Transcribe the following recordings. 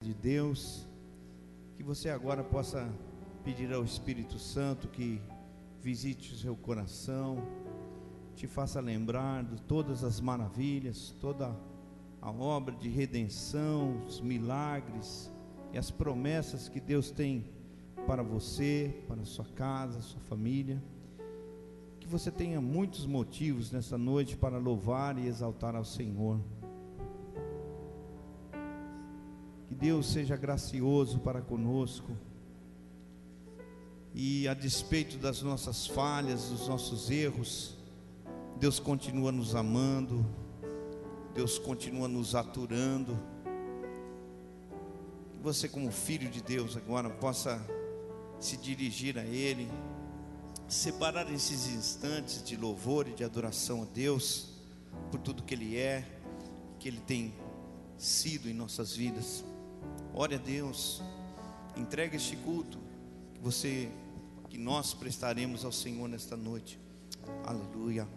de Deus, que você agora possa pedir ao Espírito Santo que visite o seu coração, te faça lembrar de todas as maravilhas, toda a obra de redenção, os milagres e as promessas que Deus tem para você, para a sua casa, sua família. Que você tenha muitos motivos nessa noite para louvar e exaltar ao Senhor. Que Deus seja gracioso para conosco, e a despeito das nossas falhas, dos nossos erros, Deus continua nos amando, Deus continua nos aturando. Que você, como filho de Deus, agora possa se dirigir a Ele, separar esses instantes de louvor e de adoração a Deus, por tudo que Ele é, que Ele tem sido em nossas vidas. Ore a Deus, entregue este culto que nós prestaremos ao Senhor nesta noite. Aleluia.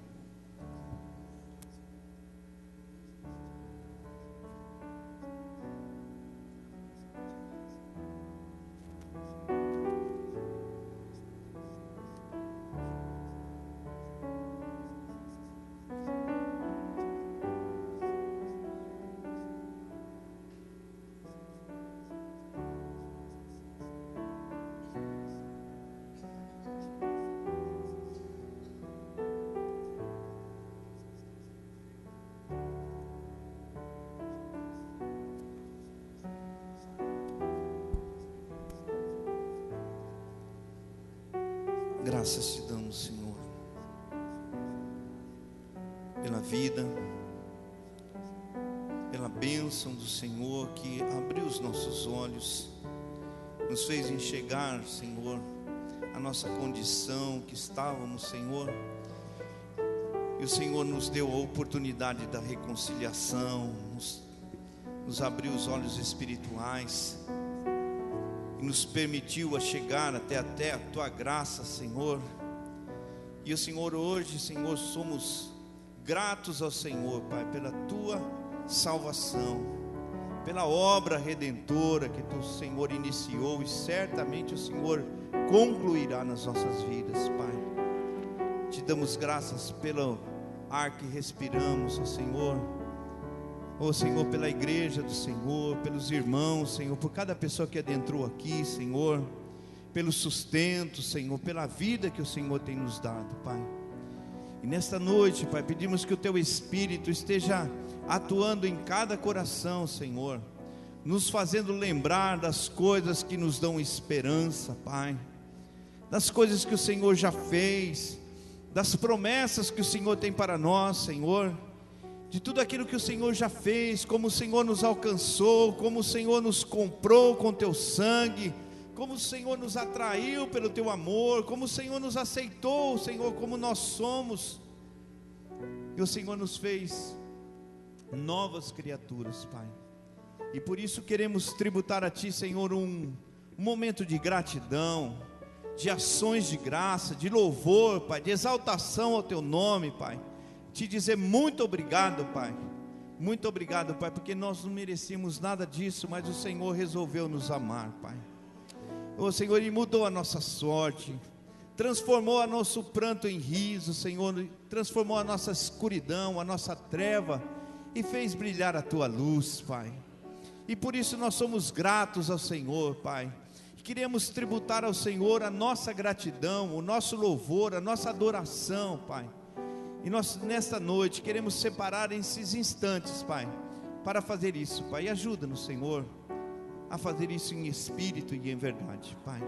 Graças te damos, Senhor, pela vida, pela bênção do Senhor que abriu os nossos olhos, nos fez enxergar, Senhor, a nossa condição que estávamos, Senhor, e o Senhor nos deu a oportunidade da reconciliação, nos abriu os olhos espirituais e nos permitiu a chegar até a Tua graça, Senhor. E o Senhor, hoje, Senhor, somos gratos ao Senhor, Pai, pela Tua salvação, pela obra redentora que Tu, Senhor, iniciou, e certamente o Senhor concluirá nas nossas vidas, Pai. Te damos graças pelo ar que respiramos, ó Senhor. Ó Senhor, pela igreja do Senhor, pelos irmãos, Senhor, por cada pessoa que adentrou aqui, Senhor, pelo sustento, Senhor, pela vida que o Senhor tem nos dado, Pai. E nesta noite, Pai, pedimos que o Teu Espírito esteja atuando em cada coração, Senhor, nos fazendo lembrar das coisas que nos dão esperança, Pai, das coisas que o Senhor já fez, das promessas que o Senhor tem para nós, Senhor, de tudo aquilo que o Senhor já fez, como o Senhor nos alcançou, como o Senhor nos comprou com Teu sangue, como o Senhor nos atraiu pelo Teu amor, como o Senhor nos aceitou, Senhor, como nós somos, e o Senhor nos fez novas criaturas, Pai. E por isso queremos tributar a Ti, Senhor, um momento de gratidão, de ações de graça, de louvor, Pai, de exaltação ao Teu nome, Pai. Te dizer muito obrigado, Pai. Muito obrigado, Pai, porque nós não merecíamos nada disso, mas o Senhor resolveu nos amar, Pai. O Senhor, Ele mudou a nossa sorte, transformou o nosso pranto em riso, Senhor, transformou a nossa escuridão, a nossa treva, e fez brilhar a Tua luz, Pai. E por isso nós somos gratos ao Senhor, Pai. Queremos tributar ao Senhor a nossa gratidão, o nosso louvor, a nossa adoração, Pai. E nós nesta noite queremos separar esses instantes, Pai, para fazer isso, Pai. E ajuda-nos, Senhor, a fazer isso em espírito e em verdade, Pai.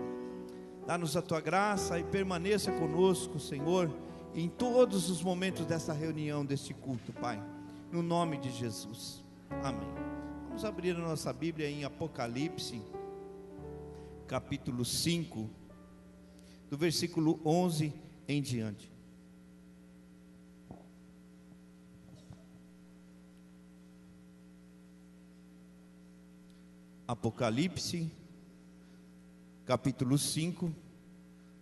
Dá-nos a Tua graça e permaneça conosco, Senhor, em todos os momentos dessa reunião, deste culto, Pai, no nome de Jesus, amém. Vamos abrir a nossa Bíblia em Apocalipse, capítulo 5, do versículo 11 em diante. Apocalipse, capítulo 5,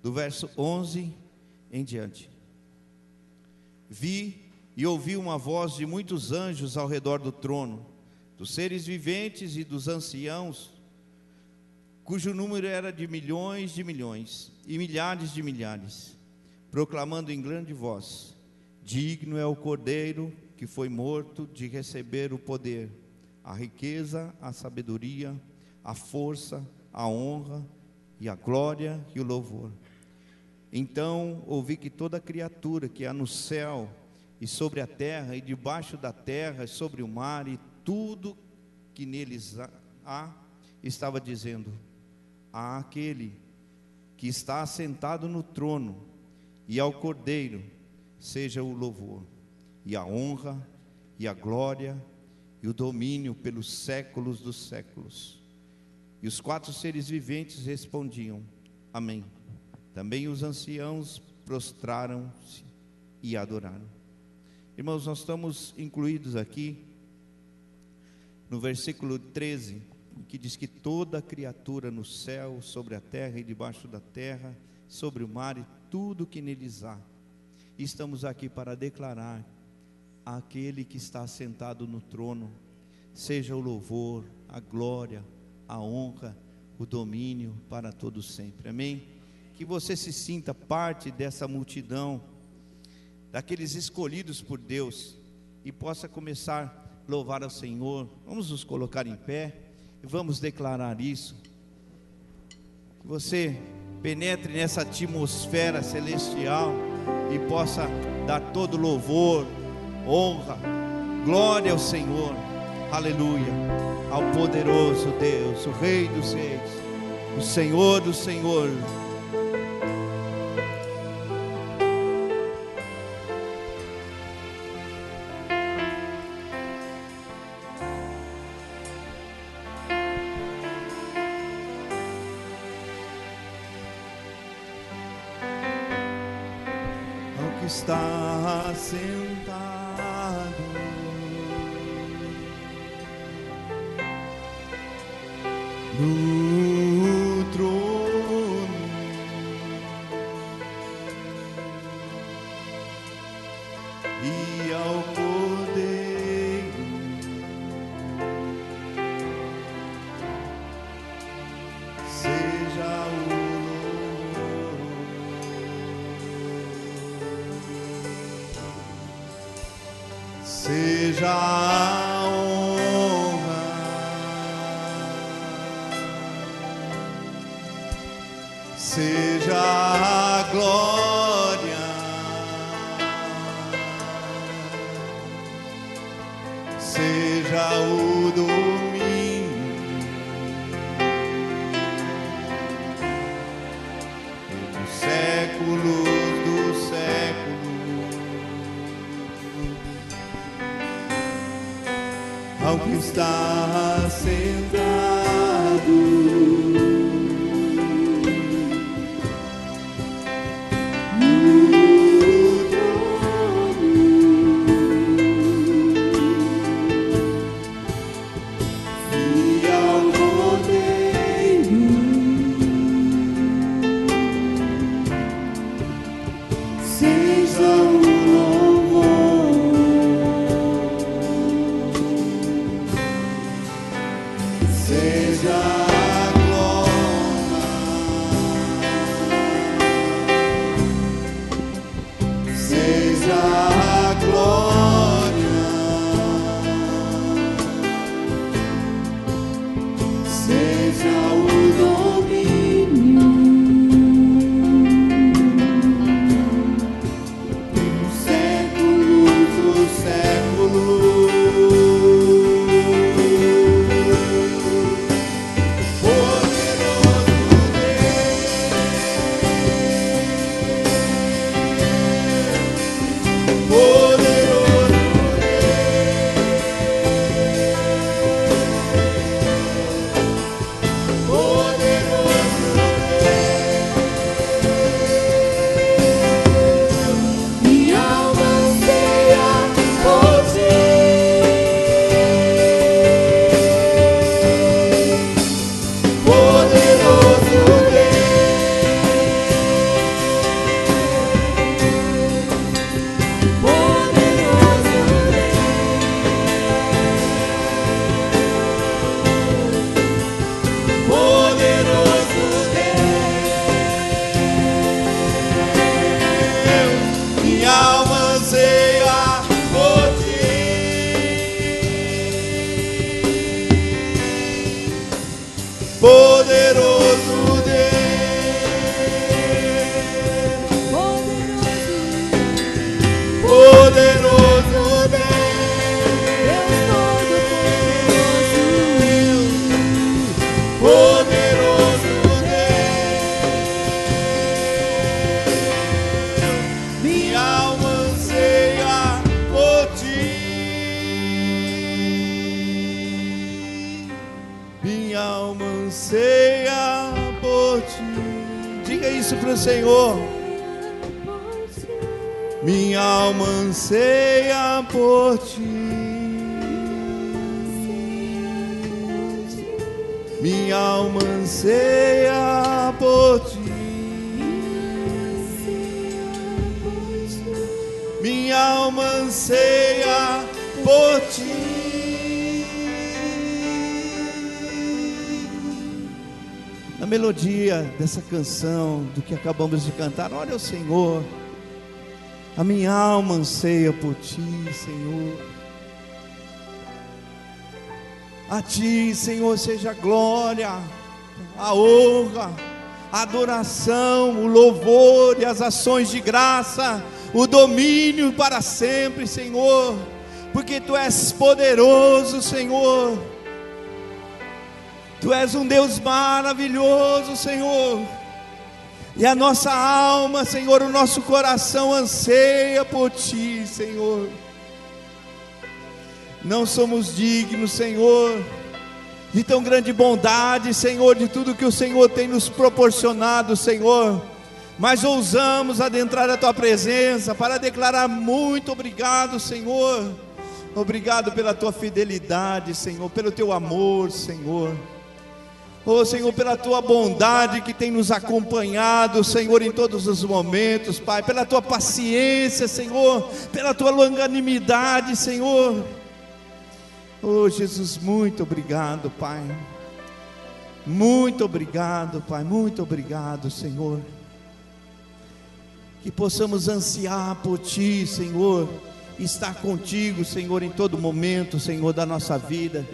do verso 11 em diante. Vi e ouvi uma voz de muitos anjos ao redor do trono, dos seres viventes e dos anciãos, cujo número era de milhões e milhares de milhares, proclamando em grande voz: digno é o Cordeiro que foi morto de receber o poder, a riqueza, a sabedoria, a força, a honra e a glória e o louvor. Então ouvi que toda criatura que há no céu e sobre a terra e debaixo da terra e sobre o mar e tudo que neles há, estava dizendo: àquele que está assentado no trono e ao Cordeiro seja o louvor e a honra e a glória e o domínio pelos séculos dos séculos. E os 4 seres viventes respondiam: amém. Também os anciãos prostraram-se e adoraram. Irmãos, nós estamos incluídos aqui no versículo 13, que diz que toda criatura no céu, sobre a terra e debaixo da terra, sobre o mar e tudo que neles há. E estamos aqui para declarar àquele que está sentado no trono, seja o louvor, a glória, a honra, o domínio para todos sempre. Amém? Que você se sinta parte dessa multidão, daqueles escolhidos por Deus, e possa começar a louvar ao Senhor. Vamos nos colocar em pé e vamos declarar isso. Que você penetre nessa atmosfera celestial e possa dar todo louvor, honra, glória ao Senhor. Aleluia, ao poderoso Deus, o Rei dos Reis, o Senhor dos Senhores. Ao que está sentado no trono e ao Cordeiro seja o louvor, seja a honra, seja a glória, seja o domínio pelos séculos dos séculos. Ao que está sentado seja poderoso Deus, poderoso Deus, poderoso Deus, minha alma anseia por ti, minha alma anseia por ti. Diga isso para o Senhor. Minha alma anseia por ti, minha alma anseia por ti, minha alma anseia por ti. Na melodia dessa canção, do que acabamos de cantar, olha o Senhor. A minha alma anseia por ti, Senhor. A ti, Senhor, seja a glória, a honra, a adoração, o louvor e as ações de graça, o domínio para sempre, Senhor, porque tu és poderoso, Senhor. Tu és um Deus maravilhoso, Senhor. E a nossa alma, Senhor, o nosso coração anseia por ti, Senhor. Não somos dignos, Senhor, de tão grande bondade, Senhor, de tudo que o Senhor tem nos proporcionado, Senhor. Mas ousamos adentrar a tua presença para declarar muito obrigado, Senhor. Obrigado pela tua fidelidade, Senhor, pelo teu amor, Senhor. Oh Senhor, pela tua bondade que tem nos acompanhado, Senhor, em todos os momentos, Pai, pela tua paciência, Senhor, pela tua longanimidade, Senhor. Oh Jesus, muito obrigado, Pai. Muito obrigado, Pai, muito obrigado, Senhor. Que possamos ansiar por ti, Senhor, estar contigo, Senhor, em todo momento, Senhor, da nossa vida.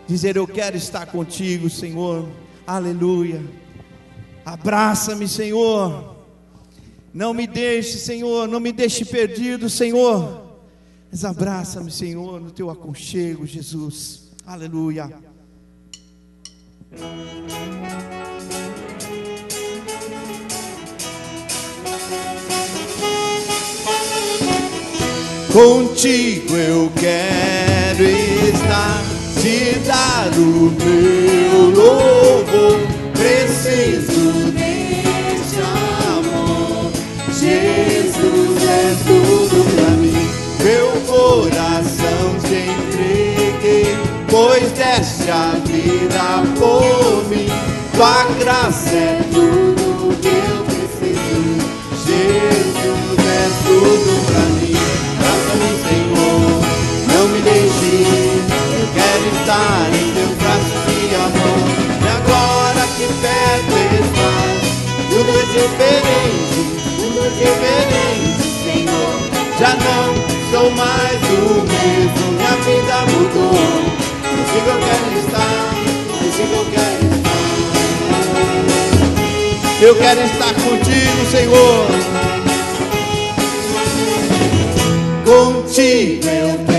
Dizer, eu quero estar contigo, Senhor, aleluia. Abraça-me, Senhor, não me deixe, Senhor, não me deixe perdido, Senhor, mas abraça-me, Senhor, no teu aconchego, Jesus, aleluia. Contigo eu quero estar, te dar o meu louvor, preciso deste amor. Jesus é tudo pra mim, meu coração te entreguei, pois deste a vida por mim. Tua graça é tudo que eu preciso, Jesus é tudo pra mim. Abraça-me, Senhor, não me deixe, quero estar em teus braços de amor. E agora que perto estás, tudo é diferente, Senhor. Já não sou mais o mesmo, minha vida mudou. Contigo eu quero estar, contigo eu quero estar. Eu quero estar contigo, Senhor. Contigo eu quero.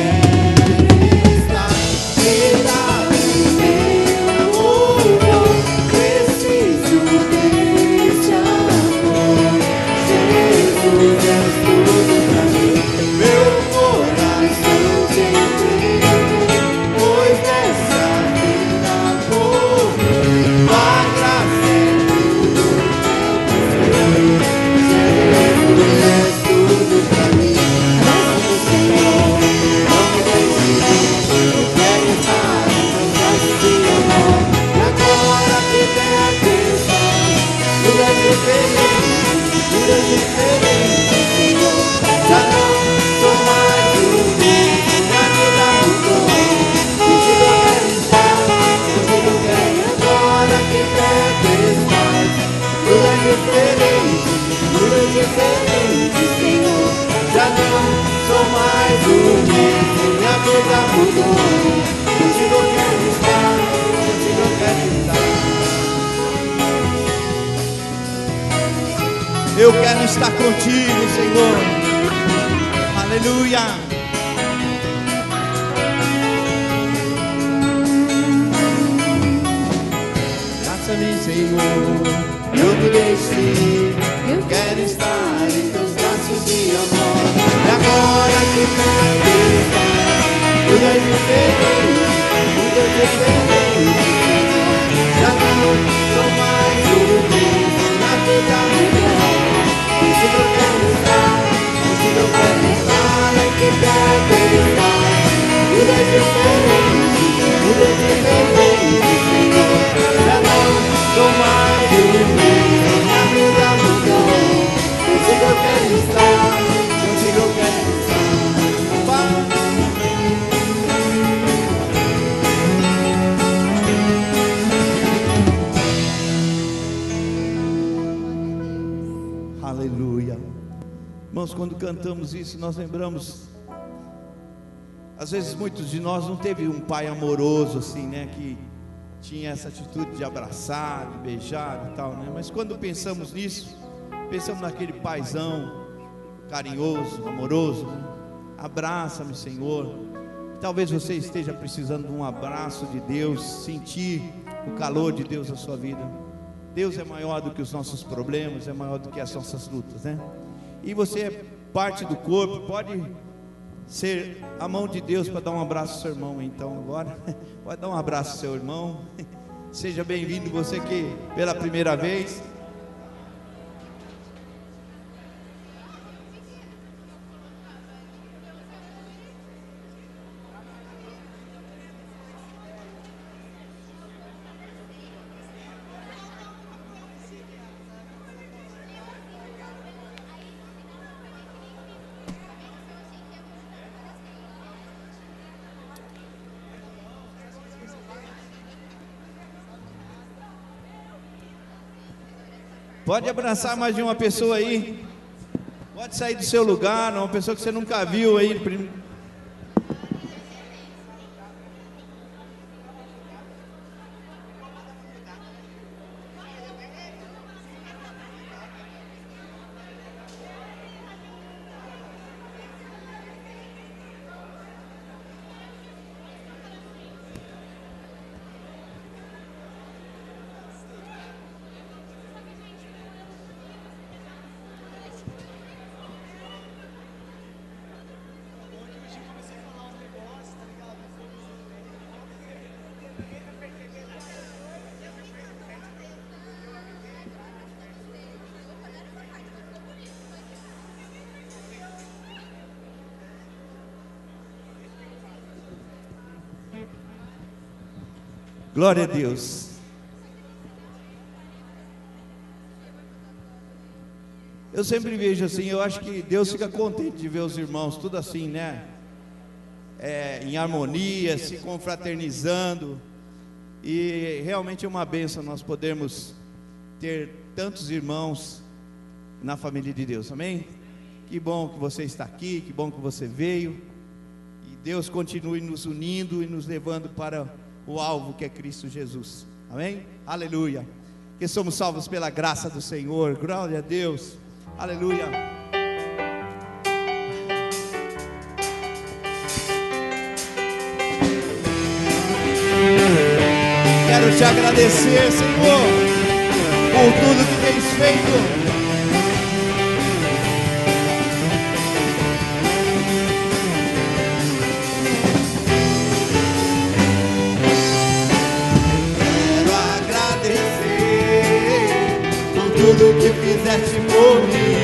Eu quero estar contigo, Senhor. Aleluia. Graça-me, Senhor, eu me deixei. Eu quero estar em teus braços de amor. E agora que quero estar, tudo é diferente, tudo é diferente. Já não sou mais o mesmo na vida melhor. Contigo eu quero estar, contigo eu quero estar, é que quero estar. Tudo é diferente, tudo é diferente, Senhor. Já não sou mais o mesmo na vida melhor. Contigo eu quero estar, contigo eu quero estar. Pai. Aleluia. Irmãos, quando cantamos isso, nós lembramos, às vezes muitos de nós não teve um pai amoroso assim, né, que tinha essa atitude de abraçar, de beijar e tal, né? Mas quando pensamos nisso, pensamos naquele paizão carinhoso, amoroso, né? Abraça-me, Senhor. Talvez você esteja precisando de um abraço de Deus, sentir o calor de Deus na sua vida. Deus é maior do que os nossos problemas, é maior do que as nossas lutas, né? E você é parte do corpo, pode ser a mão de Deus para dar um abraço ao seu irmão. Então agora, pode dar um abraço ao seu irmão. Seja bem-vindo, você que pela primeira vez. Pode abraçar mais de uma pessoa aí. Pode sair do seu lugar, uma pessoa que você nunca viu aí. Glória a Deus. Eu sempre vejo assim, eu acho que Deus fica contente de ver os irmãos tudo assim, né? Em harmonia, se confraternizando. E realmente é uma bênção nós podermos ter tantos irmãos na família de Deus, amém? Que bom que você está aqui, que bom que você veio. E Deus continue nos unindo e nos levando para o alvo que é Cristo Jesus, amém? Aleluia. Que somos salvos pela graça do Senhor, glória a Deus, aleluia. Quero te agradecer, Senhor, por tudo que tens feito. Tudo que fizeste por mim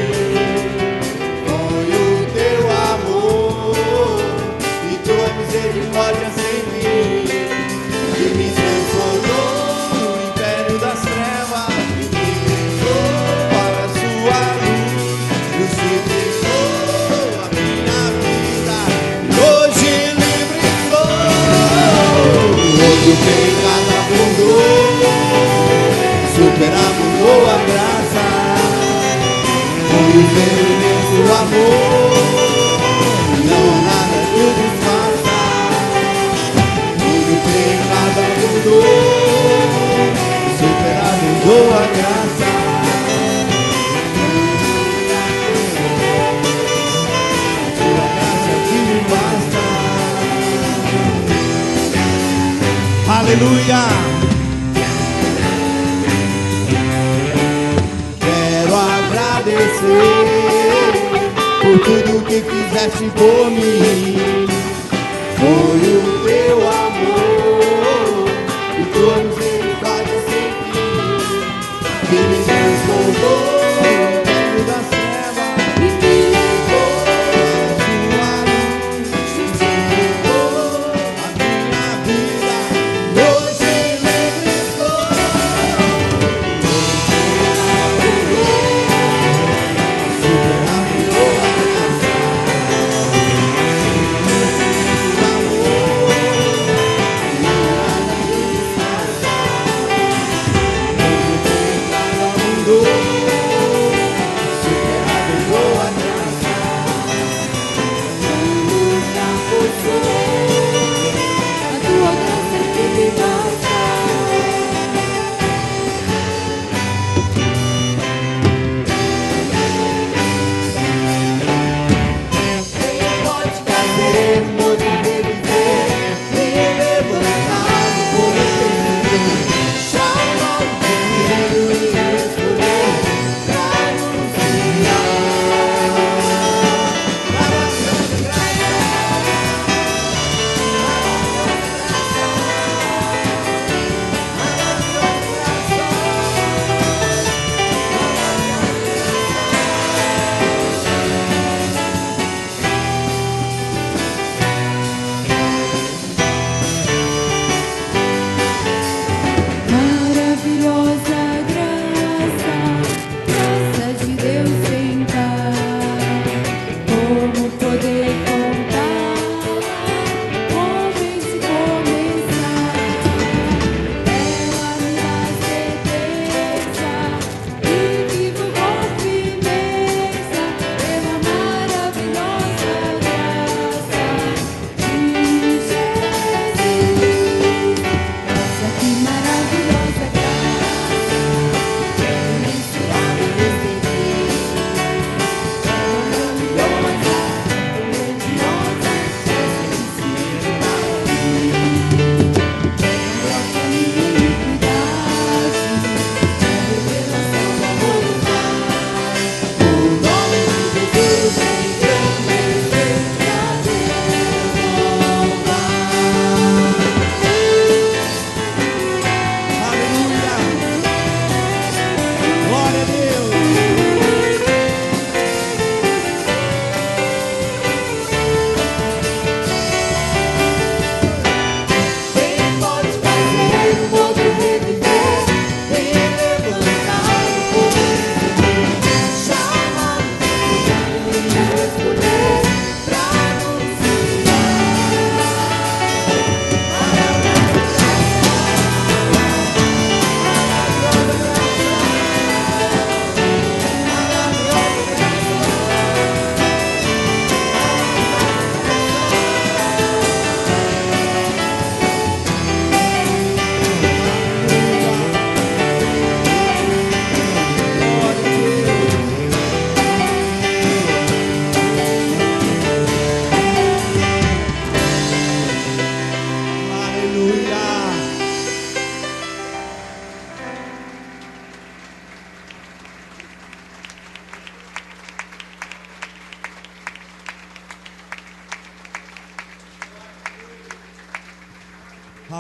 foi o teu amor e tua misericórdia sem fim, que me transformou no império das trevas e me levou para a sua luz, crucificou a minha vida, hoje livre sou. Todo pecado abundou, superabundou a graça. Foi o teu imenso amor, não há nada que o desfaça. Todo pecado abundou, superabundou a graça. Aleluia. Quero agradecer por tudo que fizeste por mim. Foi o teu amor e tua misericórdia sempre que me transformou das trevas e me levou a luz, justificou a minha vida. Hoje livre estou,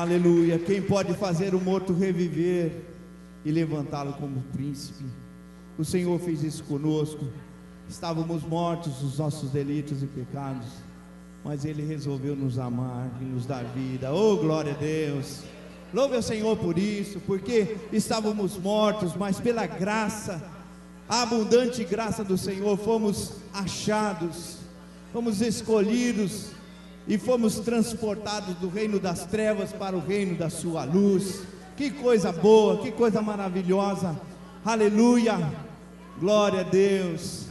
aleluia. Quem pode fazer o morto reviver e levantá-lo como príncipe? O Senhor fez isso conosco. Estávamos mortos nos nossos delitos e pecados, mas Ele resolveu nos amar e nos dar vida. Oh, glória a Deus. Louve ao Senhor por isso, porque estávamos mortos, mas pela graça, a abundante graça do Senhor, fomos achados, fomos escolhidos e fomos transportados do reino das trevas para o reino da sua luz. Que coisa boa, que coisa maravilhosa. Aleluia, glória a Deus.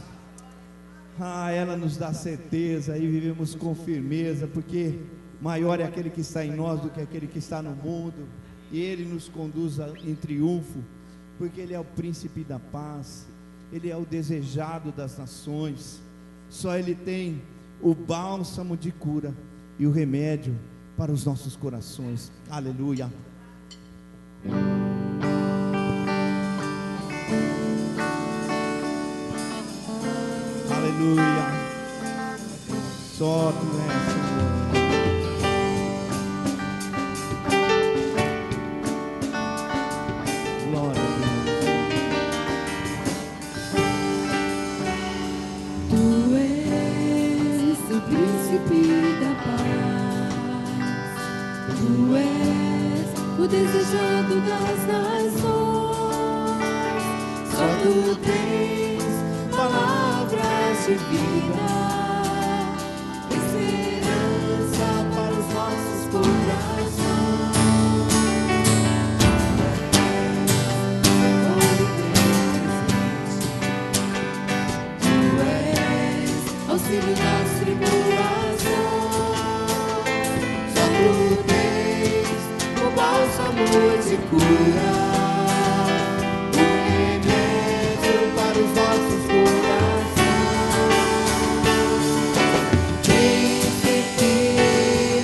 Ela nos dá certeza e vivemos com firmeza, porque maior é aquele que está em nós do que aquele que está no mundo, e Ele nos conduz em triunfo, porque Ele é o príncipe da paz, Ele é o desejado das nações. Só Ele tem o bálsamo de cura e o remédio para os nossos corações. Aleluia. Só tu és, Senhor. Glória a Deus. Tu és o príncipe da paz. Tu és o desejado das nações. Só tu tens palavras de vida. Auxílio nas tribulações, só tu tens o bálsamo de cura, o remédio para os nossos corações. Príncipe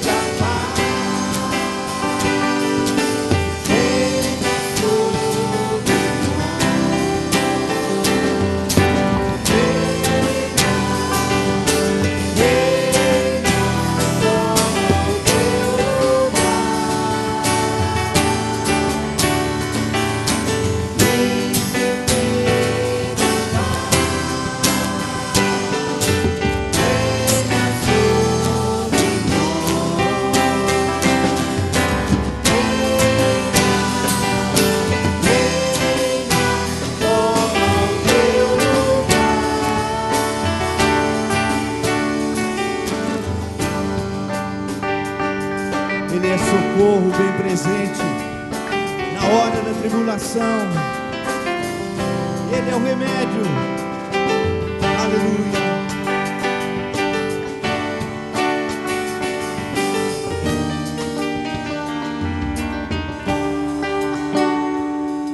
da paz, reina sobre Ele é socorro bem presente na hora da tribulação. Ele é o remédio. Aleluia.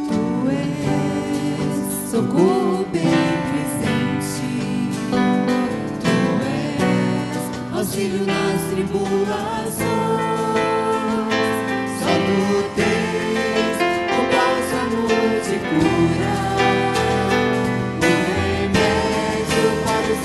Tu és socorro bem presente. Tu és auxílio nas tribulações. Cura, o remédio para os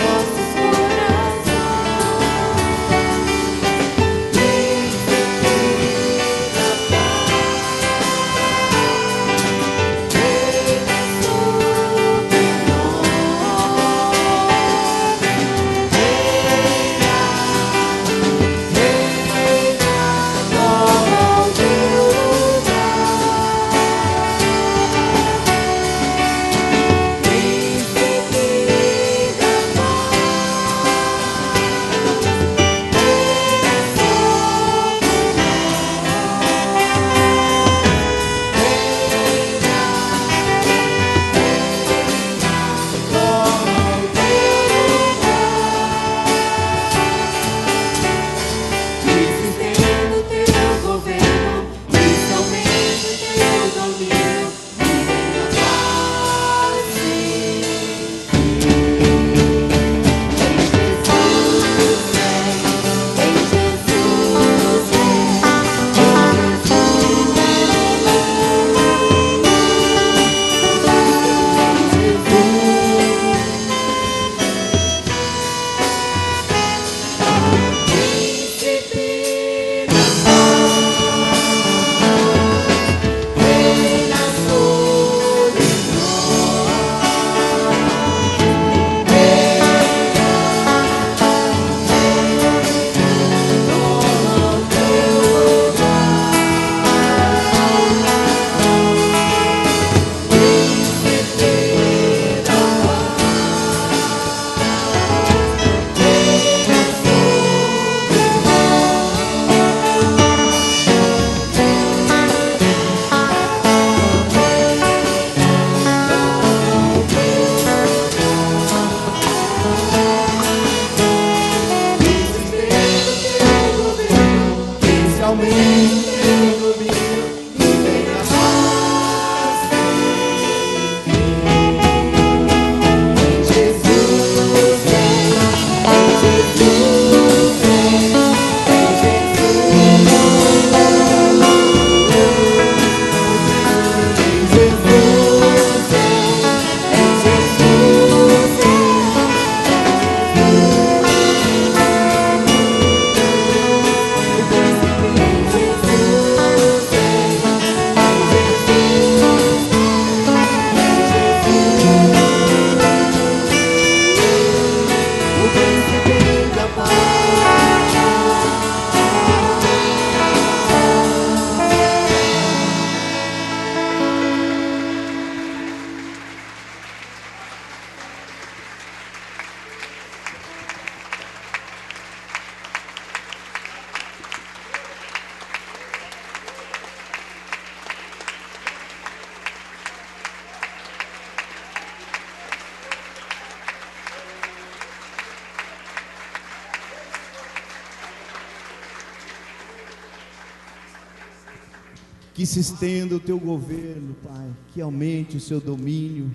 Que se estenda o teu governo, Pai, que aumente o seu domínio.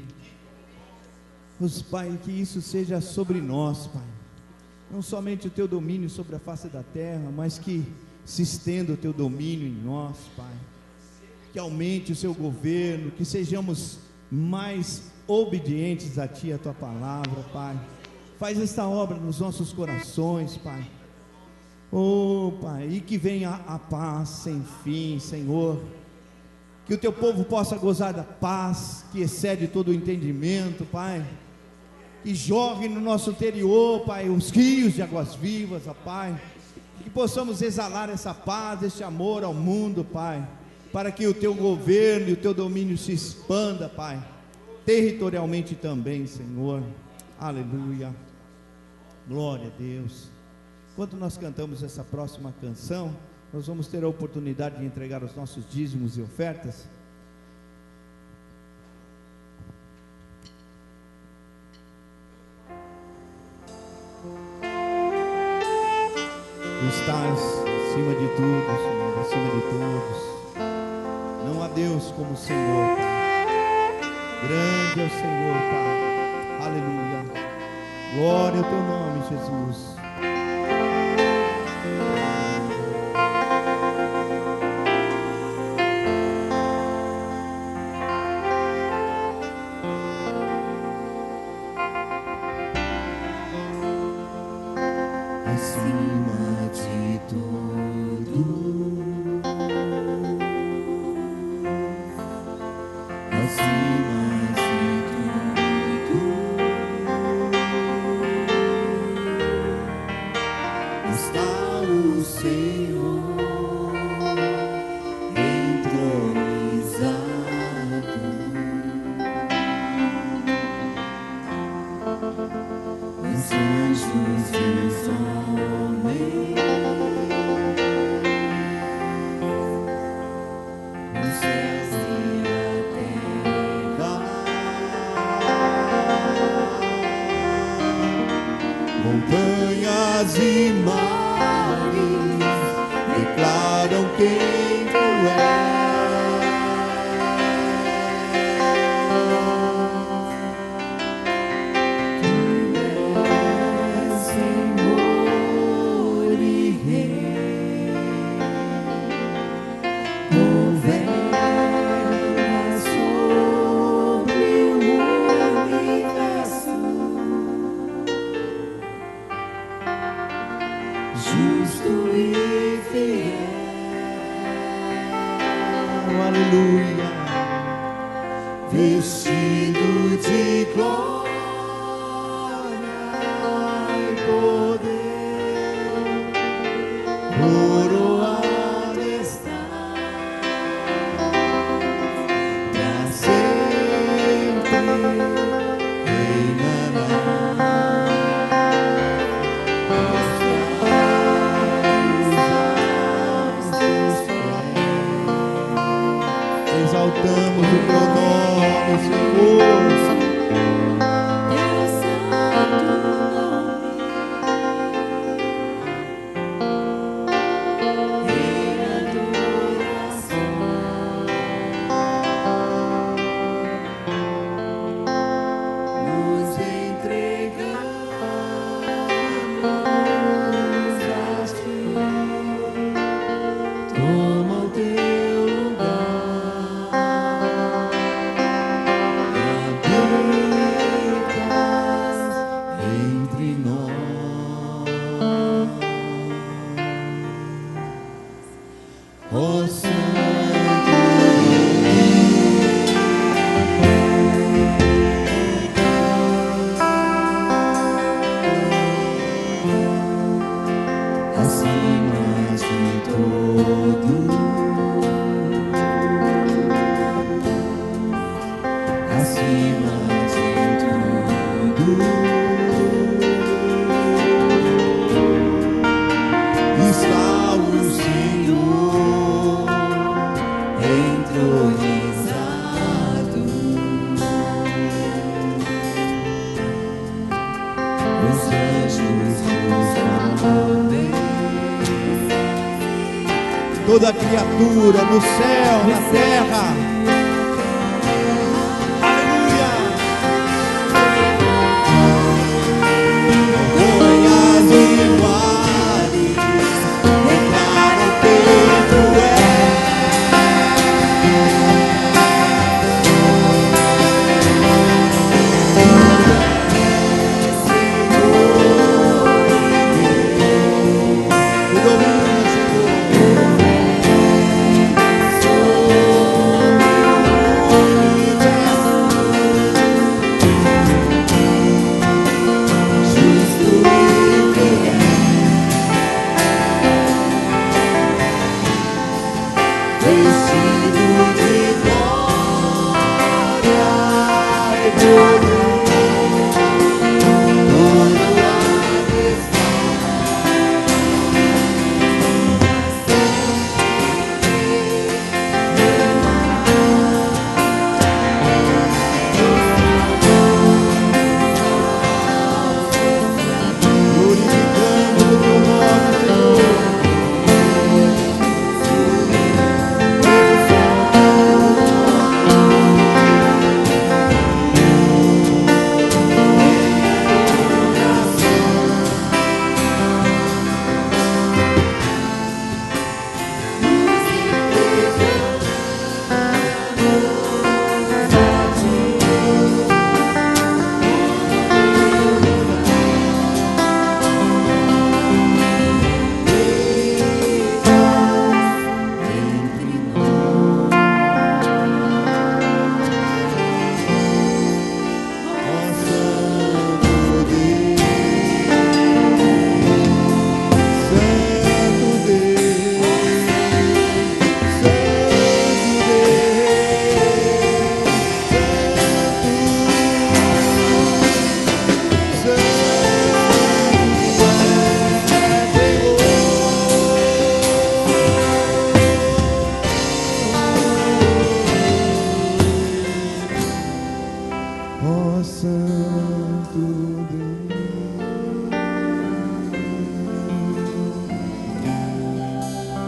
Pai, que isso seja sobre nós, Pai. Não somente o teu domínio sobre a face da terra, mas que se estenda o teu domínio em nós, Pai. Que aumente o seu governo, que sejamos mais obedientes a Ti, a Tua palavra, Pai. Faz esta obra nos nossos corações, Pai. Oh, Pai, e que venha a paz sem fim, Senhor. Que o Teu povo possa gozar da paz que excede todo o entendimento, Pai. Que jorre no nosso interior, Pai, os rios de águas vivas, ó Pai. Que possamos exalar essa paz, esse amor ao mundo, Pai. Para que o Teu governo e o Teu domínio se expanda, Pai. Territorialmente também, Senhor. Aleluia. Glória a Deus. Enquanto nós cantamos essa próxima canção, nós vamos ter a oportunidade de entregar os nossos dízimos e ofertas. Tu estás acima de tudo, Senhor, acima de todos. Não há Deus como o Senhor, Pai. Grande é o Senhor, Pai. Aleluia. Glória ao Teu nome, Jesus. Acima de tudo, acima de tudo, está o Senhor entronizado. Os anjos e os homens, os céus e a terra, montanhas e mares declaram quem Tu és. Justo e fiel, Aleluia. vestido de glória e poder, coroado está pra sempre, reinará. Exaltamos o Teu nome, Senhor. Teu santo nome, em adoração, nos entregamos a Ti. Toma o Teu lugar, habitas entre nós, ó Santo acima de tudo, acima de tudo, está o Senhor entronizado. Os anjos e os homens, toda criatura no céu, na terra. Aleluia. Montanhas e mares declaram quem tu és.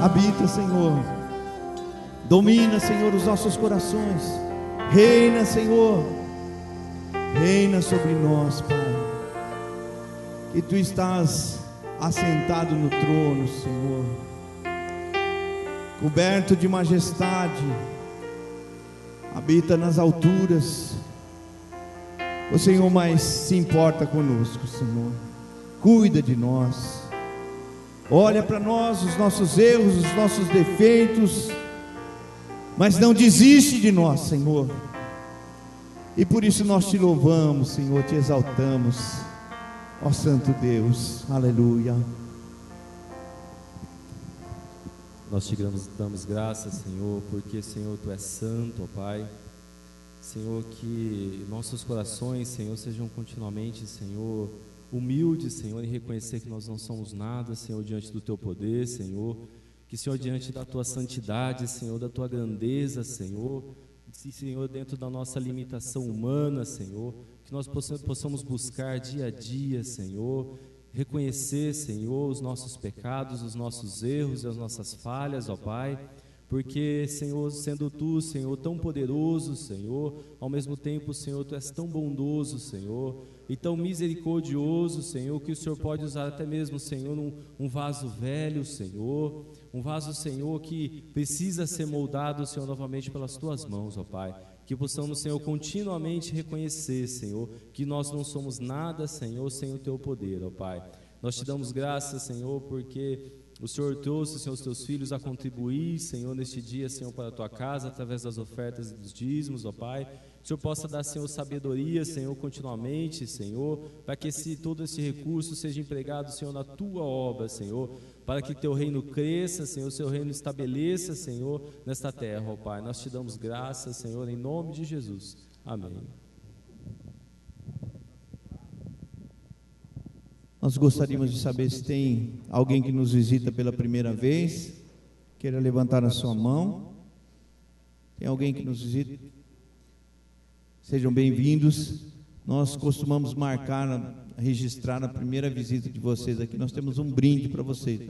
Habita, Senhor, domina, Senhor, os nossos corações, reina, Senhor, reina sobre nós, Pai, que Tu estás assentado no trono, Senhor, coberto de majestade, habita nas alturas. O Senhor mais se importa conosco, Senhor, cuida de nós. Olha para nós, os nossos erros, os nossos defeitos, mas não desiste de nós, Senhor. E por isso nós te louvamos, Senhor, te exaltamos, ó Santo Deus, aleluia. Nós te damos graças, Senhor, porque, Senhor, Tu és santo, ó Pai. Senhor, que nossos corações, Senhor, sejam continuamente, Senhor, humildes, Senhor, em reconhecer que nós não somos nada, Senhor, diante do Teu poder, Senhor. Que, Senhor, diante da Tua santidade, Senhor, da Tua grandeza, Senhor, Senhor, dentro da nossa limitação humana, Senhor, que nós possamos buscar dia a dia, Senhor, reconhecer, Senhor, os nossos pecados, os nossos erros e as nossas falhas, ó Pai. Porque, Senhor, sendo Tu, Senhor, tão poderoso, Senhor, ao mesmo tempo, Senhor, Tu és tão bondoso, Senhor, e tão misericordioso, Senhor, que o Senhor pode usar até mesmo, Senhor, um vaso velho, Senhor, um vaso, Senhor, que precisa ser moldado, Senhor, novamente pelas Tuas mãos, ó Pai. Que possamos, Senhor, continuamente reconhecer, Senhor, que nós não somos nada, Senhor, sem o Teu poder, ó Pai. Nós te damos graças, Senhor, porque o Senhor trouxe, Senhor, os Teus filhos a contribuir, Senhor, neste dia, Senhor, para a Tua casa, através das ofertas e dos dízimos, ó Pai. O Senhor possa dar, Senhor, sabedoria, Senhor, continuamente, Senhor, para que todo esse recurso seja empregado, Senhor, na Tua obra, Senhor, para que Teu reino cresça, Senhor, o Seu reino estabeleça, Senhor, nesta terra, ó Pai. Nós te damos graças, Senhor, em nome de Jesus. Amém. Nós gostaríamos de saber se tem alguém que nos visita pela primeira vez, queira levantar a sua mão. Tem alguém que nos visita? Sejam bem-vindos. Nós costumamos registrar a primeira visita de vocês aqui. Nós temos um brinde para vocês.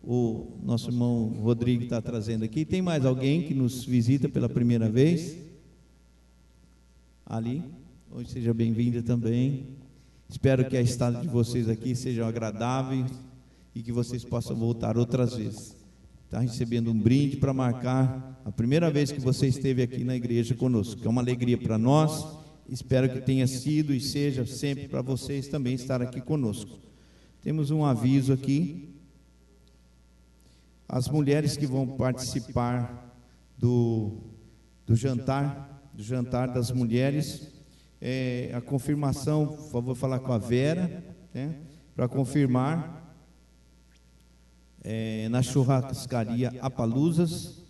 o nosso irmão Rodrigo está trazendo aqui. Tem mais alguém que nos visita pela primeira vez? Ali, hoje seja bem-vinda também. Espero que a estada de vocês aqui seja agradável e que vocês possam voltar outras vezes. Está recebendo um brinde para marcar a primeira vez que você esteve aqui na igreja conosco, que é uma alegria para nós. Espero que tenha sido e seja sempre para vocês também estar aqui conosco. Temos um aviso aqui. As mulheres que vão participar do jantar das mulheres, a confirmação, por favor, falar com a Vera, né, para confirmar, na churrascaria Apalosas,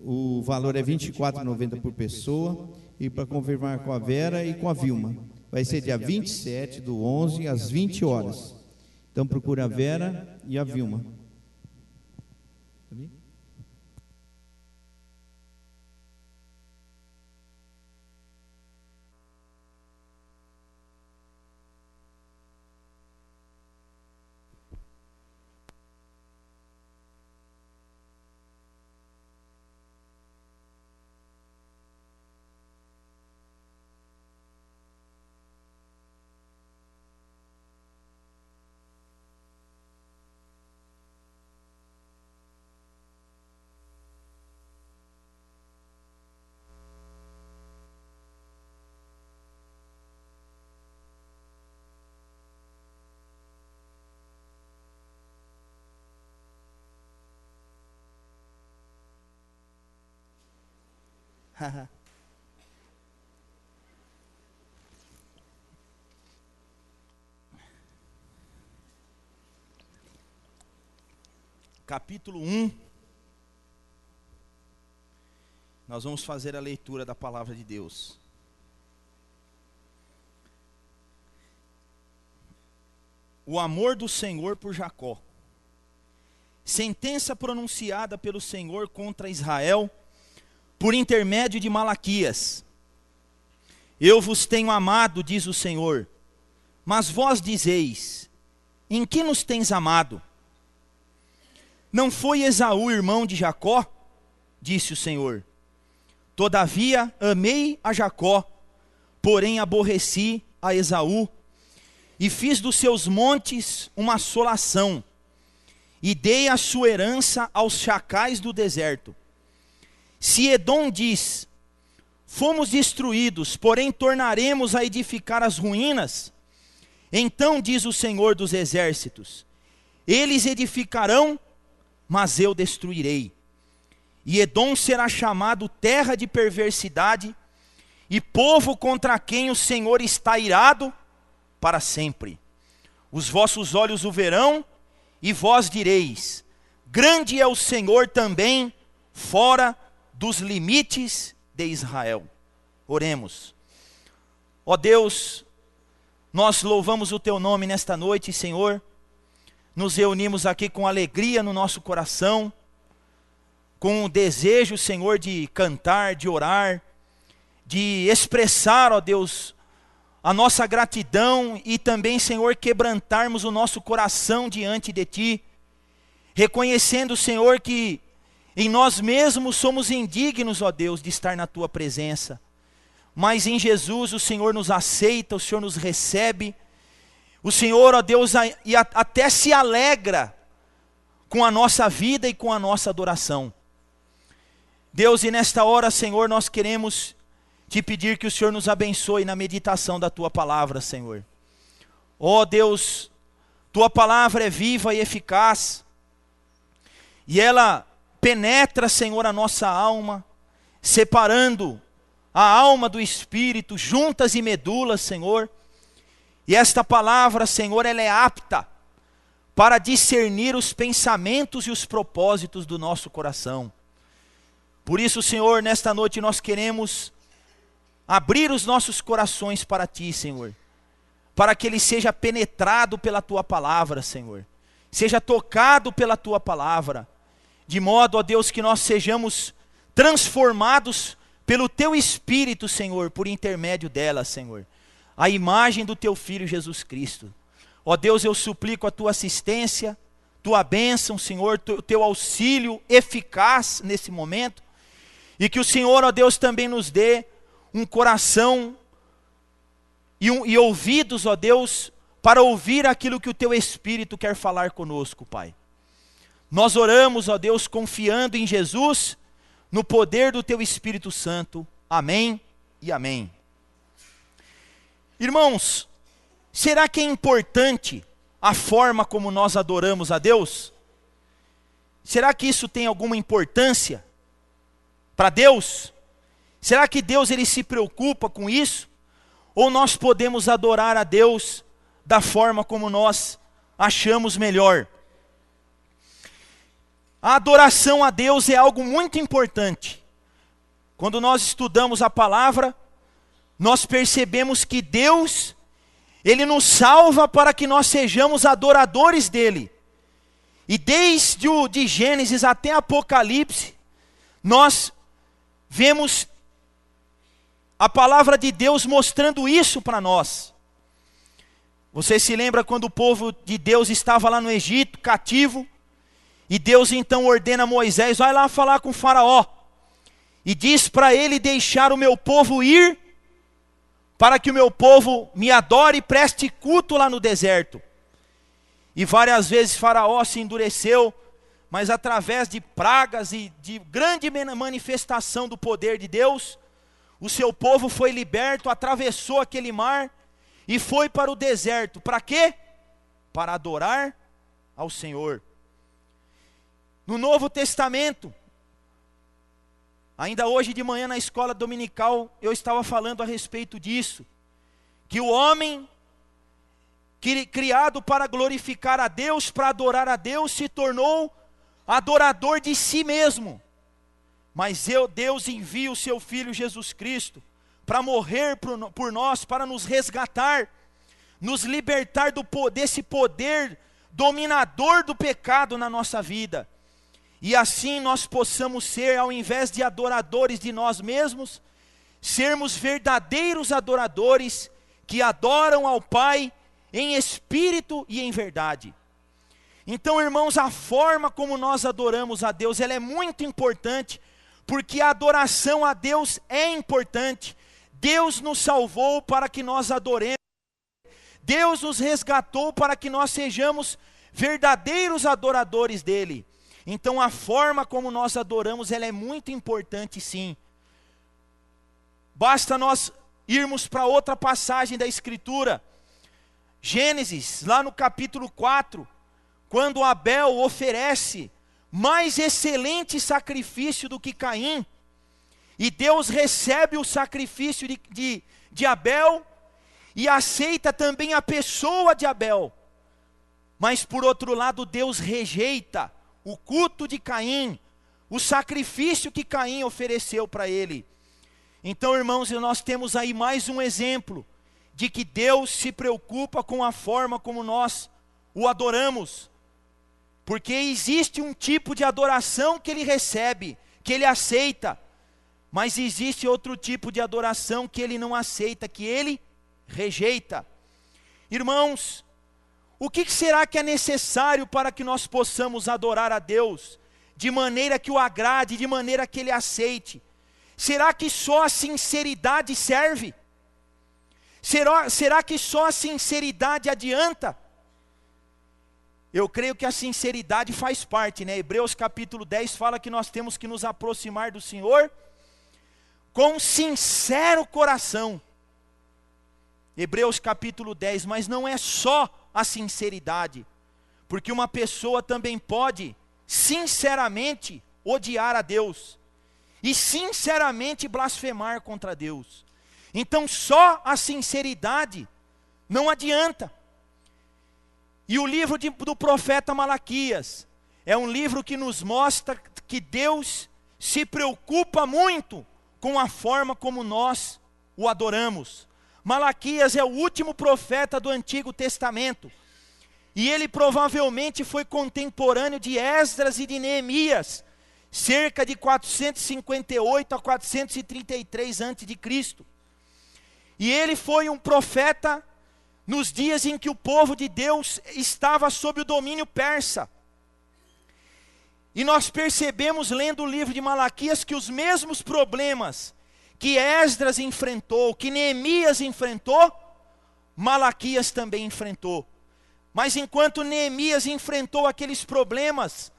o valor é R$ 24,90 por pessoa, e para confirmar com a Vera e com a Vilma, vai ser dia 27/11, às 20 horas. Então procure a Vera e a Vilma. Capítulo 1. Nós vamos fazer a leitura da palavra de Deus. O amor do Senhor por Jacó. Sentença pronunciada pelo Senhor contra Israel por intermédio de Malaquias. Eu vos tenho amado, diz o Senhor, mas vós dizeis: em que nos tens amado? Não foi Esaú irmão de Jacó? Disse o Senhor. Todavia amei a Jacó, porém aborreci a Esaú, e fiz dos seus montes uma assolação, e dei a sua herança aos chacais do deserto. Se Edom diz: fomos destruídos, porém tornaremos a edificar as ruínas, então diz o Senhor dos exércitos: eles edificarão, mas eu destruirei. E Edom será chamado terra de perversidade, e povo contra quem o Senhor está irado para sempre. Os vossos olhos o verão, e vós direis: grande é o Senhor também, fora dos limites de Israel. Oremos. Ó Deus, nós louvamos o teu nome nesta noite, Senhor. Nos reunimos aqui com alegria no nosso coração, com o desejo, Senhor, de cantar, de orar, de expressar, ó Deus, a nossa gratidão e também, Senhor, quebrantarmos o nosso coração diante de Ti, reconhecendo, Senhor, que em nós mesmos somos indignos, ó Deus, de estar na Tua presença. Mas em Jesus o Senhor nos aceita, o Senhor nos recebe. O Senhor, ó Deus, até se alegra com a nossa vida e com a nossa adoração. Deus, e nesta hora, Senhor, nós queremos Te pedir que o Senhor nos abençoe na meditação da Tua palavra, Senhor. Ó Deus, Tua palavra é viva e eficaz, e ela penetra, Senhor, a nossa alma, separando a alma do espírito, juntas e medulas, Senhor. E esta palavra, Senhor, ela é apta para discernir os pensamentos e os propósitos do nosso coração. Por isso, Senhor, nesta noite nós queremos abrir os nossos corações para Ti, Senhor, para que ele seja penetrado pela Tua palavra, Senhor, seja tocado pela Tua palavra, de modo, ó Deus, que nós sejamos transformados pelo Teu Espírito, Senhor, por intermédio dela, Senhor. a imagem do teu Filho Jesus Cristo. Ó Deus, eu suplico a tua assistência, tua bênção, Senhor, teu auxílio eficaz nesse momento, e que o Senhor, ó Deus, também nos dê um coração e ouvidos, ó Deus, para ouvir aquilo que o teu Espírito quer falar conosco, Pai. Nós oramos, ó Deus, confiando em Jesus, no poder do teu Espírito Santo. Amém e amém. Irmãos, será que é importante a forma como nós adoramos a Deus? Será que isso tem alguma importância para Deus? Será que Deus ele se preocupa com isso? Ou nós podemos adorar a Deus da forma como nós achamos melhor? A adoração a Deus é algo muito importante. Quando nós estudamos a palavra, nós percebemos que Deus, Ele nos salva para que nós sejamos adoradores dEle. E desde de Gênesis até Apocalipse, nós vemos a palavra de Deus mostrando isso para nós. Você se lembra quando o povo de Deus estava lá no Egito, cativo, e Deus então ordena a Moisés, vai lá falar com o faraó, e diz para ele deixar o meu povo ir, para que o meu povo me adore e preste culto lá no deserto. E várias vezes faraó se endureceu, mas através de pragas e de grande manifestação do poder de Deus, o seu povo foi liberto, atravessou aquele mar e foi para o deserto. Para quê? Para adorar ao Senhor. No Novo Testamento, ainda hoje de manhã na escola dominical, eu estava falando a respeito disso, que o homem criado para glorificar a Deus, para adorar a Deus, se tornou adorador de si mesmo. Mas Deus envia o seu Filho Jesus Cristo para morrer por nós, para nos resgatar, nos libertar desse poder dominador do pecado na nossa vida. E assim nós possamos ser, ao invés de adoradores de nós mesmos, sermos verdadeiros adoradores que adoram ao Pai em espírito e em verdade. Então, irmãos, a forma como nós adoramos a Deus, ela é muito importante, porque a adoração a Deus é importante. Deus nos salvou para que nós adoremos. Deus nos resgatou para que nós sejamos verdadeiros adoradores dele. Então a forma como nós adoramos, ela é muito importante sim. Basta nós irmos para outra passagem da Escritura. Gênesis, lá no capítulo 4, quando Abel oferece mais excelente sacrifício do que Caim, e Deus recebe o sacrifício de Abel, e aceita também a pessoa de Abel. Mas por outro lado, Deus rejeita o culto de Caim, o sacrifício que Caim ofereceu para ele. Então, irmãos, nós temos aí mais um exemplo de que Deus se preocupa com a forma como nós o adoramos. Porque existe um tipo de adoração que ele recebe, que ele aceita, mas existe outro tipo de adoração que ele não aceita, que ele rejeita. Irmãos, o que será que é necessário para que nós possamos adorar a Deus de maneira que o agrade, de maneira que ele aceite? Será que só a sinceridade serve? Será que só a sinceridade adianta? Eu creio que a sinceridade faz parte, né? Hebreus capítulo 10 fala que nós temos que nos aproximar do Senhor com sincero coração. Hebreus capítulo 10, mas não é só a sinceridade, porque uma pessoa também pode sinceramente odiar a Deus e sinceramente blasfemar contra Deus. Então só a sinceridade não adianta. E o livro do profeta Malaquias é um livro que nos mostra que Deus se preocupa muito com a forma como nós o adoramos. Malaquias é o último profeta do Antigo Testamento, e ele provavelmente foi contemporâneo de Esdras e de Neemias, cerca de 458 a 433 a.C. E ele foi um profeta nos dias em que o povo de Deus estava sob o domínio persa. E nós percebemos, lendo o livro de Malaquias, que os mesmos problemas que Esdras enfrentou, que Neemias enfrentou, Malaquias também enfrentou. Mas enquanto Neemias enfrentou aqueles problemas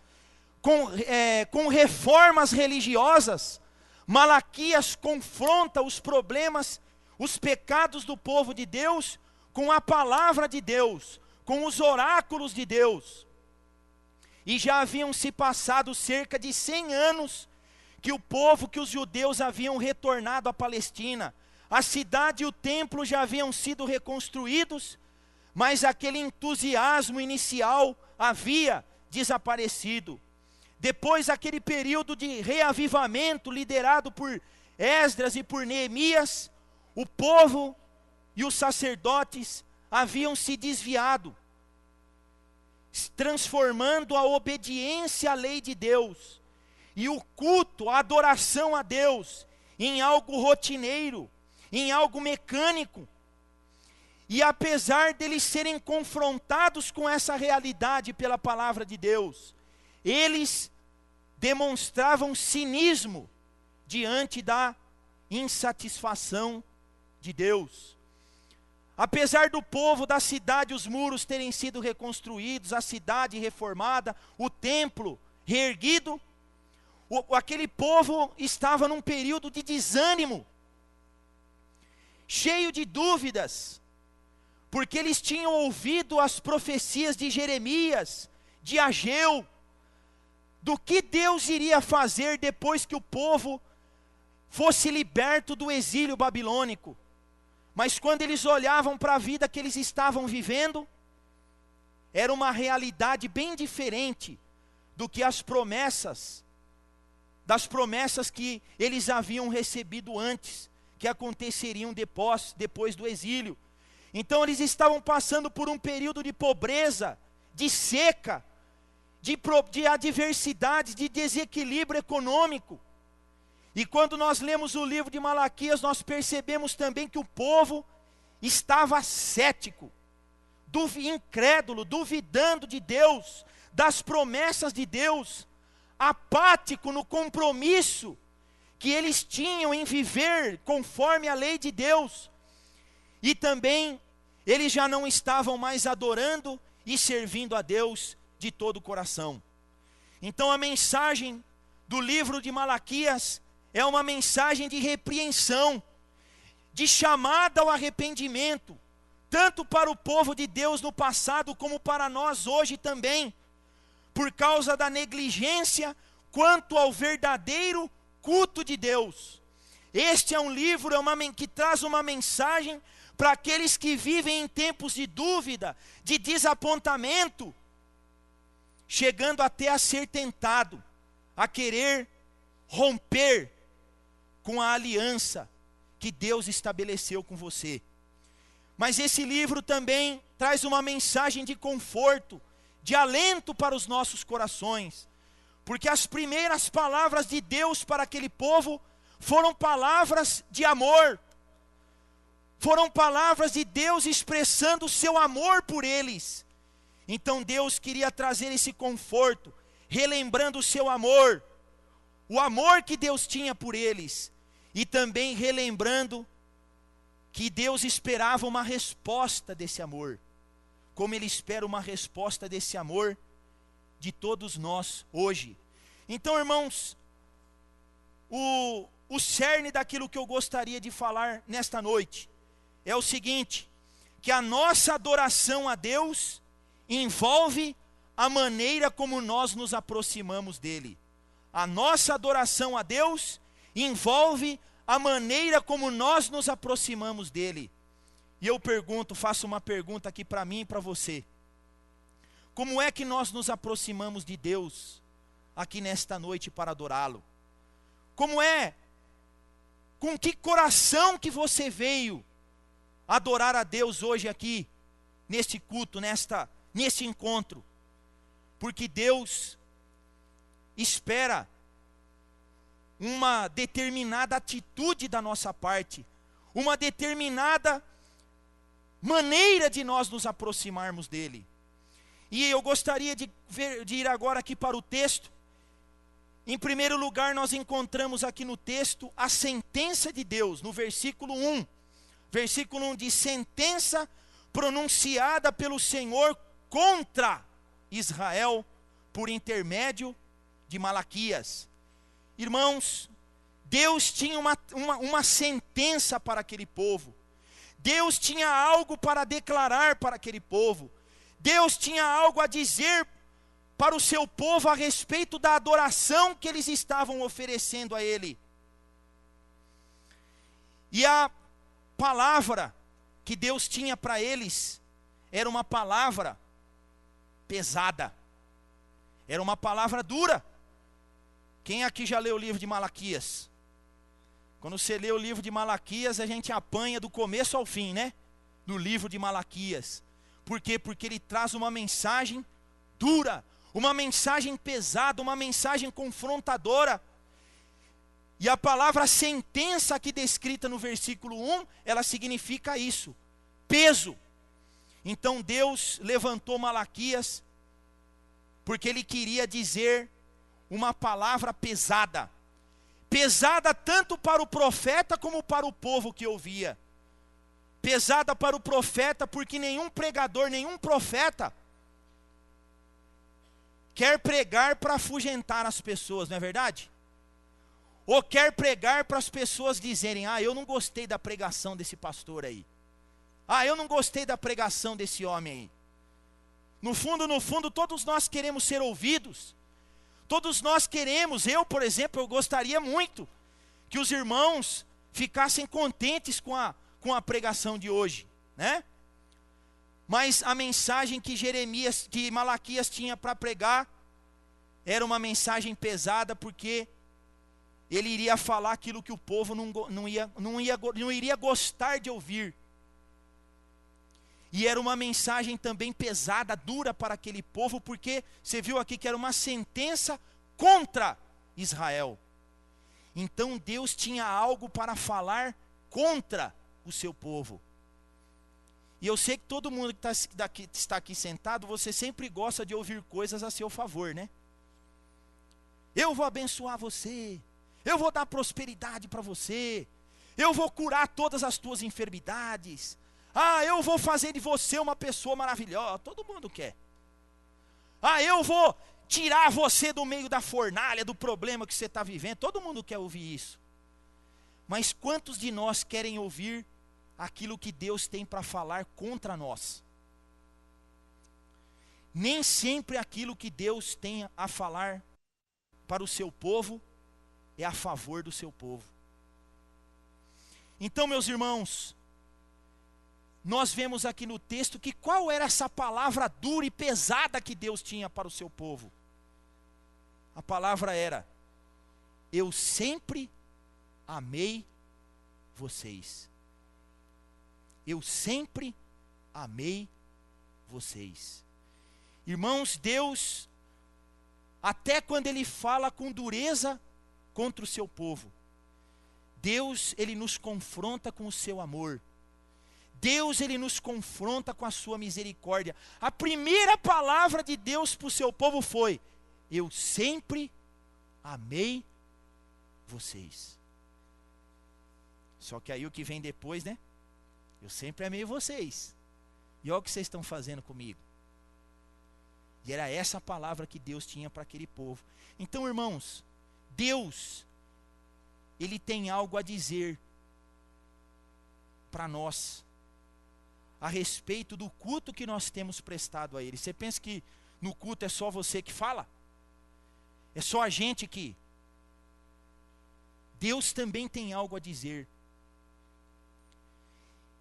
com reformas religiosas, Malaquias confronta os problemas, os pecados do povo de Deus, com a palavra de Deus, com os oráculos de Deus. E já haviam se passado cerca de 100 anos que os judeus haviam retornado à Palestina. A cidade e o templo já haviam sido reconstruídos, mas aquele entusiasmo inicial havia desaparecido. Depois daquele período de reavivamento liderado por Esdras e por Neemias, o povo e os sacerdotes haviam se desviado, transformando a obediência à lei de Deus e o culto, a adoração a Deus em algo rotineiro, em algo mecânico. E apesar deles serem confrontados com essa realidade pela palavra de Deus, eles demonstravam cinismo diante da insatisfação de Deus. Apesar do povo da cidade, os muros terem sido reconstruídos, a cidade reformada, o templo reerguido, aquele povo estava num período de desânimo, cheio de dúvidas, porque eles tinham ouvido as profecias de Jeremias, de Ageu, do que Deus iria fazer depois que o povo fosse liberto do exílio babilônico. Mas quando eles olhavam para a vida que eles estavam vivendo, era uma realidade bem diferente do que das promessas que eles haviam recebido antes, que aconteceriam depois do exílio. Então eles estavam passando por um período de pobreza, de seca, de adversidade, de desequilíbrio econômico. E quando nós lemos o livro de Malaquias, nós percebemos também que o povo estava cético, incrédulo, duvidando de Deus, das promessas de Deus, apático no compromisso que eles tinham em viver conforme a lei de Deus. E também eles já não estavam mais adorando e servindo a Deus de todo o coração. Então a mensagem do livro de Malaquias é uma mensagem de repreensão, de chamada ao arrependimento, tanto para o povo de Deus no passado, como para nós hoje também, por causa da negligência quanto ao verdadeiro culto de Deus. Este é um livro que traz uma mensagem para aqueles que vivem em tempos de dúvida, de desapontamento, chegando até a ser tentado, a querer romper com a aliança que Deus estabeleceu com você. Mas esse livro também traz uma mensagem de conforto, de alento para os nossos corações, porque as primeiras palavras de Deus para aquele povo foram palavras de amor, foram palavras de Deus expressando o seu amor por eles. Então Deus queria trazer esse conforto, relembrando o seu amor, o amor que Deus tinha por eles, e também relembrando que Deus esperava uma resposta desse amor, como Ele espera uma resposta desse amor de todos nós hoje. Então, irmãos, o cerne daquilo que eu gostaria de falar nesta noite é o seguinte: que a nossa adoração a Deus envolve a maneira como nós nos aproximamos dEle. A nossa adoração a Deus envolve a maneira como nós nos aproximamos dEle. E eu faço uma pergunta aqui para mim e para você: como é que nós nos aproximamos de Deus aqui nesta noite para adorá-lo? Com que coração que você veio adorar a Deus hoje aqui, neste culto, neste encontro? Porque Deus espera uma determinada atitude da nossa parte, uma determinada maneira de nós nos aproximarmos dele. E eu gostaria de ir agora aqui para o texto. Em primeiro lugar, nós encontramos aqui no texto a sentença de Deus, no versículo 1. Versículo 1 diz: sentença pronunciada pelo Senhor contra Israel por intermédio de Malaquias. Irmãos, Deus tinha uma sentença para aquele povo. Deus tinha algo para declarar para aquele povo. Deus tinha algo a dizer para o seu povo a respeito da adoração que eles estavam oferecendo a Ele. E a palavra que Deus tinha para eles era uma palavra pesada, era uma palavra dura. Quem aqui já leu o livro de Malaquias? Quando você lê o livro de Malaquias, a gente apanha do começo ao fim, né? No livro de Malaquias. Por quê? Porque ele traz uma mensagem dura, uma mensagem pesada, uma mensagem confrontadora. E a palavra sentença aqui descrita no versículo 1, ela significa isso: peso. Então Deus levantou Malaquias, porque ele queria dizer uma palavra pesada. Pesada tanto para o profeta como para o povo que ouvia. Pesada para o profeta, porque nenhum pregador, nenhum profeta quer pregar para afugentar as pessoas, não é verdade? Ou quer pregar para as pessoas dizerem: ah, eu não gostei da pregação desse pastor aí. Ah, eu não gostei da pregação desse homem aí. No fundo, todos nós queremos ser ouvidos. Todos nós queremos, eu, por exemplo, eu gostaria muito que os irmãos ficassem contentes com a pregação de hoje, né? Mas a mensagem que Malaquias tinha para pregar era uma mensagem pesada, porque ele iria falar aquilo que o povo não iria gostar de ouvir. E era uma mensagem também pesada, dura para aquele povo, porque você viu aqui que era uma sentença contra Israel. Então Deus tinha algo para falar contra o seu povo. E eu sei que todo mundo que está aqui sentado, você sempre gosta de ouvir coisas a seu favor, né? Eu vou abençoar você, eu vou dar prosperidade para você, eu vou curar todas as tuas enfermidades, eu vou fazer de você uma pessoa maravilhosa. Todo mundo quer. Eu vou tirar você do meio da fornalha, do problema que você está vivendo. Todo mundo quer ouvir isso. Mas quantos de nós querem ouvir aquilo que Deus tem para falar contra nós? Nem sempre aquilo que Deus tem a falar para o seu povo é a favor do seu povo. Então, meus irmãos, nós vemos aqui no texto que qual era essa palavra dura e pesada que Deus tinha para o seu povo? A palavra era: eu sempre amei vocês. Eu sempre amei vocês. Irmãos, Deus, até quando Ele fala com dureza contra o seu povo, Deus, Ele nos confronta com o seu amor. Deus, Ele nos confronta com a sua misericórdia. A primeira palavra de Deus para o seu povo foi: eu sempre amei vocês. Só que aí o que vem depois, né? Eu sempre amei vocês. E olha o que vocês estão fazendo comigo. E era essa a palavra que Deus tinha para aquele povo. Então, irmãos, Deus, Ele tem algo a dizer para nós a respeito do culto que nós temos prestado a Ele. Você pensa que no culto é só você que fala? É só a gente que... Deus também tem algo a dizer.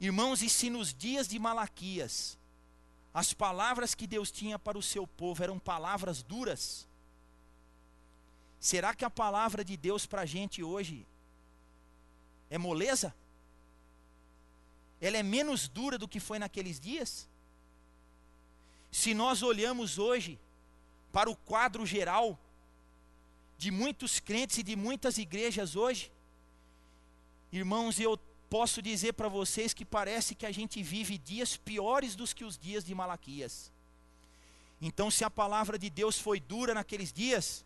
Irmãos, e se nos dias de Malaquias, as palavras que Deus tinha para o seu povo eram palavras duras, será que a palavra de Deus para a gente hoje é moleza? Ela é menos dura do que foi naqueles dias? Se nós olhamos hoje para o quadro geral de muitos crentes e de muitas igrejas hoje, irmãos, eu posso dizer para vocês que parece que a gente vive dias piores do que os dias de Malaquias. Então, se a palavra de Deus foi dura naqueles dias,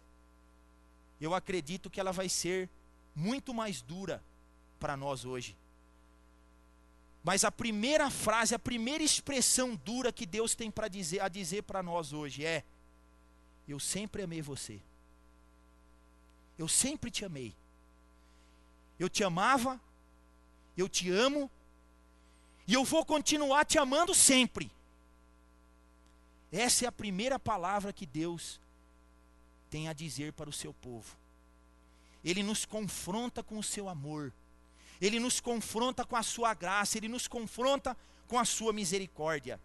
eu acredito que ela vai ser muito mais dura para nós hoje. Mas a primeira frase, a primeira expressão dura que Deus tem a dizer para nós hoje é: eu sempre amei você. Eu sempre te amei. Eu te amava, eu te amo, e eu vou continuar te amando sempre. Essa é a primeira palavra que Deus tem a dizer para o seu povo. Ele nos confronta com o seu amor. Ele nos confronta com a sua graça. Ele nos confronta com a sua misericórdia.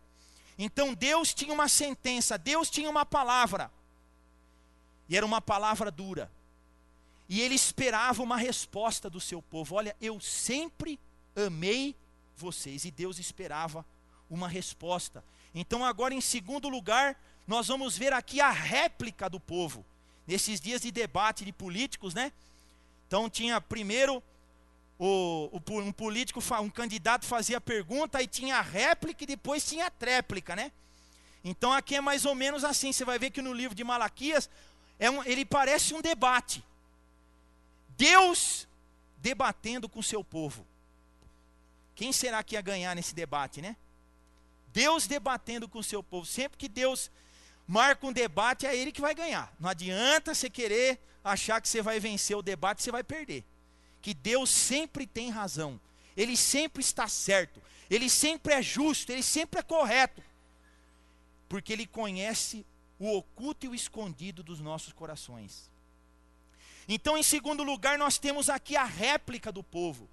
Então Deus tinha uma sentença, Deus tinha uma palavra. E era uma palavra dura. E Ele esperava uma resposta do seu povo. Olha, eu sempre amei vocês. E Deus esperava uma resposta. Então agora, em segundo lugar, nós vamos ver aqui a réplica do povo. Nesses dias de debate de políticos, né? Então tinha primeiro um político, um candidato fazia a pergunta, aí tinha a réplica e depois tinha a tréplica, né? Então aqui é mais ou menos assim. Você vai ver que no livro de Malaquias, ele parece um debate. Deus debatendo com o seu povo. Quem será que ia ganhar nesse debate, né? Deus debatendo com o seu povo. Sempre que Deus marca um debate, é Ele que vai ganhar. Não adianta você querer achar que você vai vencer o debate, você vai perder. Que Deus sempre tem razão. Ele sempre está certo. Ele sempre é justo. Ele sempre é correto. Porque Ele conhece o oculto e o escondido dos nossos corações. Então, em segundo lugar, nós temos aqui a réplica do povo.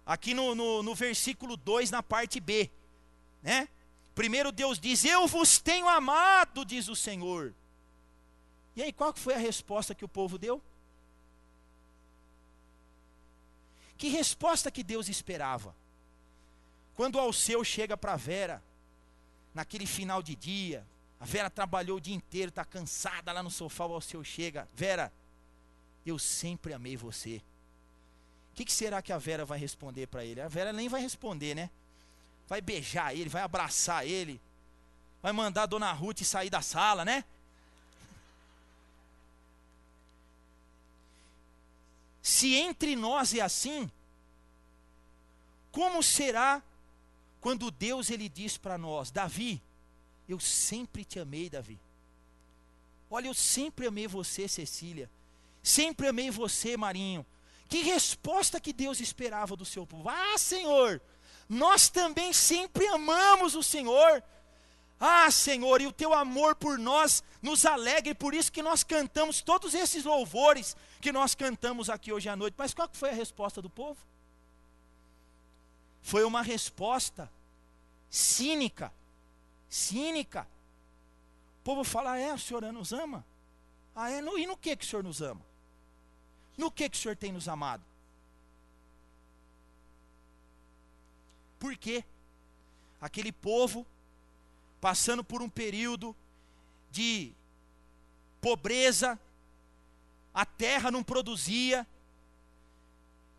Aqui no versículo 2, na parte B, né? Primeiro Deus diz: eu vos tenho amado, diz o Senhor. E aí, qual foi a resposta que o povo deu? Que resposta que Deus esperava? Quando o Alceu chega para a Vera, naquele final de dia, a Vera trabalhou o dia inteiro, está cansada lá no sofá, o Alceu chega: Vera, eu sempre amei você. O que será que a Vera vai responder para ele? A Vera nem vai responder, né? Vai beijar ele, vai abraçar ele, vai mandar a dona Ruth sair da sala, né? Se entre nós é assim, como será quando Deus ele diz para nós: Davi, eu sempre te amei, Davi. Olha, eu sempre amei você, Cecília. Sempre amei você, Marinho. Que resposta que Deus esperava do seu povo? Ah, Senhor, nós também sempre amamos o Senhor. Ah, Senhor, e o teu amor por nós nos alegra, e por isso que nós cantamos todos esses louvores que nós cantamos aqui hoje à noite. Mas qual que foi a resposta do povo? Foi uma resposta cínica. Cínica. O povo fala: o Senhor nos ama? E no que o Senhor nos ama? No que o Senhor tem nos amado? Por quê? Aquele povo passando por um período de pobreza, a terra não produzia,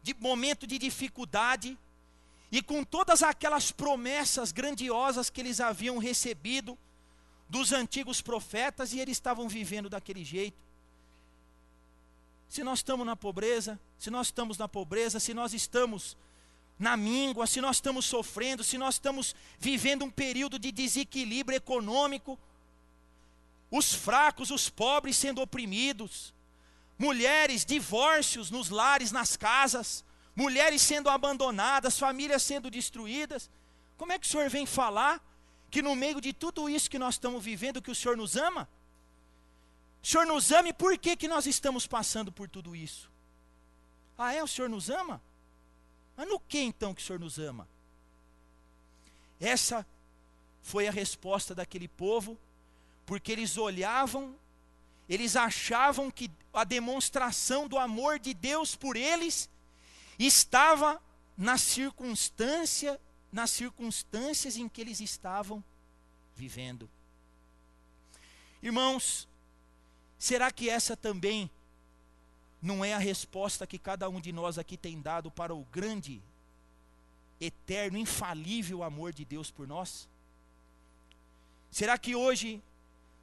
de momento de dificuldade, e com todas aquelas promessas grandiosas que eles haviam recebido dos antigos profetas, e eles estavam vivendo daquele jeito. Se nós estamos na pobreza, se nós estamos na míngua, se nós estamos sofrendo, se nós estamos vivendo um período de desequilíbrio econômico, os fracos, os pobres sendo oprimidos, mulheres, divórcios nos lares, nas casas, mulheres sendo abandonadas, famílias sendo destruídas, como é que o Senhor vem falar que no meio de tudo isso que nós estamos vivendo, que o Senhor nos ama? O Senhor nos ama, e por que nós estamos passando por tudo isso? O Senhor nos ama? Mas no que então que o Senhor nos ama? Essa foi a resposta daquele povo, porque eles olhavam, eles achavam que a demonstração do amor de Deus por eles estava nas circunstâncias em que eles estavam vivendo. Irmãos, será que essa também não é a resposta que cada um de nós aqui tem dado para o grande eterno, infalível amor de Deus por nós? Será que hoje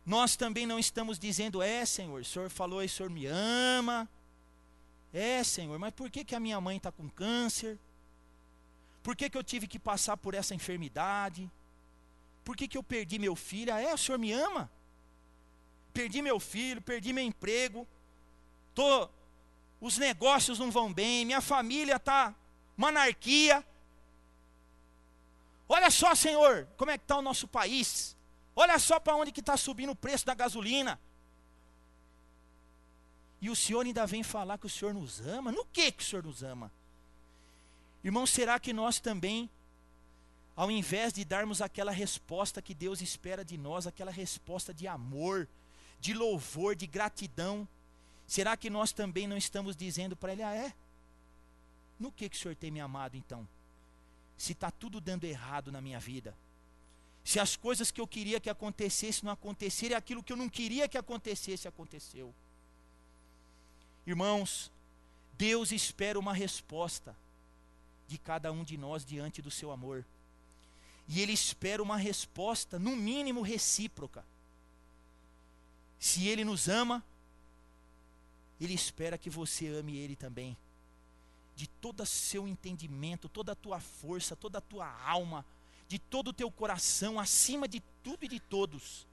nós também não estamos dizendo: Senhor, o Senhor falou aí, o Senhor me ama. Senhor, mas por que a minha mãe está com câncer? Por que eu tive que passar por essa enfermidade? Por que eu perdi meu filho? O Senhor me ama? Perdi meu filho, perdi meu emprego, os negócios não vão bem, minha família está uma anarquia. Olha só, Senhor, como é que está o nosso país. Olha só para onde que está subindo o preço da gasolina. E o Senhor ainda vem falar que o Senhor nos ama? No que o Senhor nos ama? Irmão, será que nós também, ao invés de darmos aquela resposta que Deus espera de nós, aquela resposta de amor, de louvor, de gratidão, será que nós também não estamos dizendo para Ele: no que o Senhor tem me amado então? Se está tudo dando errado na minha vida, se as coisas que eu queria que acontecessem não aconteceram, e aquilo que eu não queria que acontecesse, aconteceu. Irmãos, Deus espera uma resposta de cada um de nós diante do seu amor. E Ele espera uma resposta, no mínimo recíproca. Se Ele nos ama, Ele espera que você ame Ele também. De todo o seu entendimento, toda a tua força, toda a tua alma, de todo o teu coração, acima de tudo e de todos.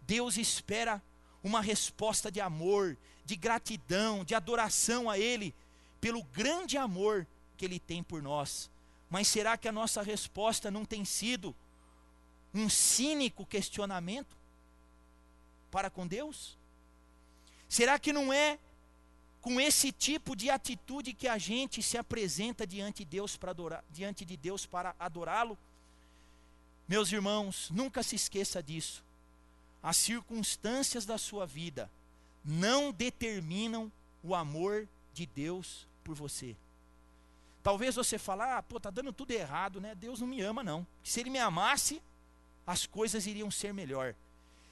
Deus espera uma resposta de amor, de gratidão, de adoração a Ele, pelo grande amor que Ele tem por nós. Mas será que a nossa resposta não tem sido um cínico questionamento para com Deus? Será que não é com esse tipo de atitude que a gente se apresenta diante de Deus para adorá-lo? Meus irmãos, nunca se esqueça disso. As circunstâncias da sua vida não determinam o amor de Deus por você. Talvez você fale: está dando tudo errado, né? Deus não me ama não. Se Ele me amasse, as coisas iriam ser melhor.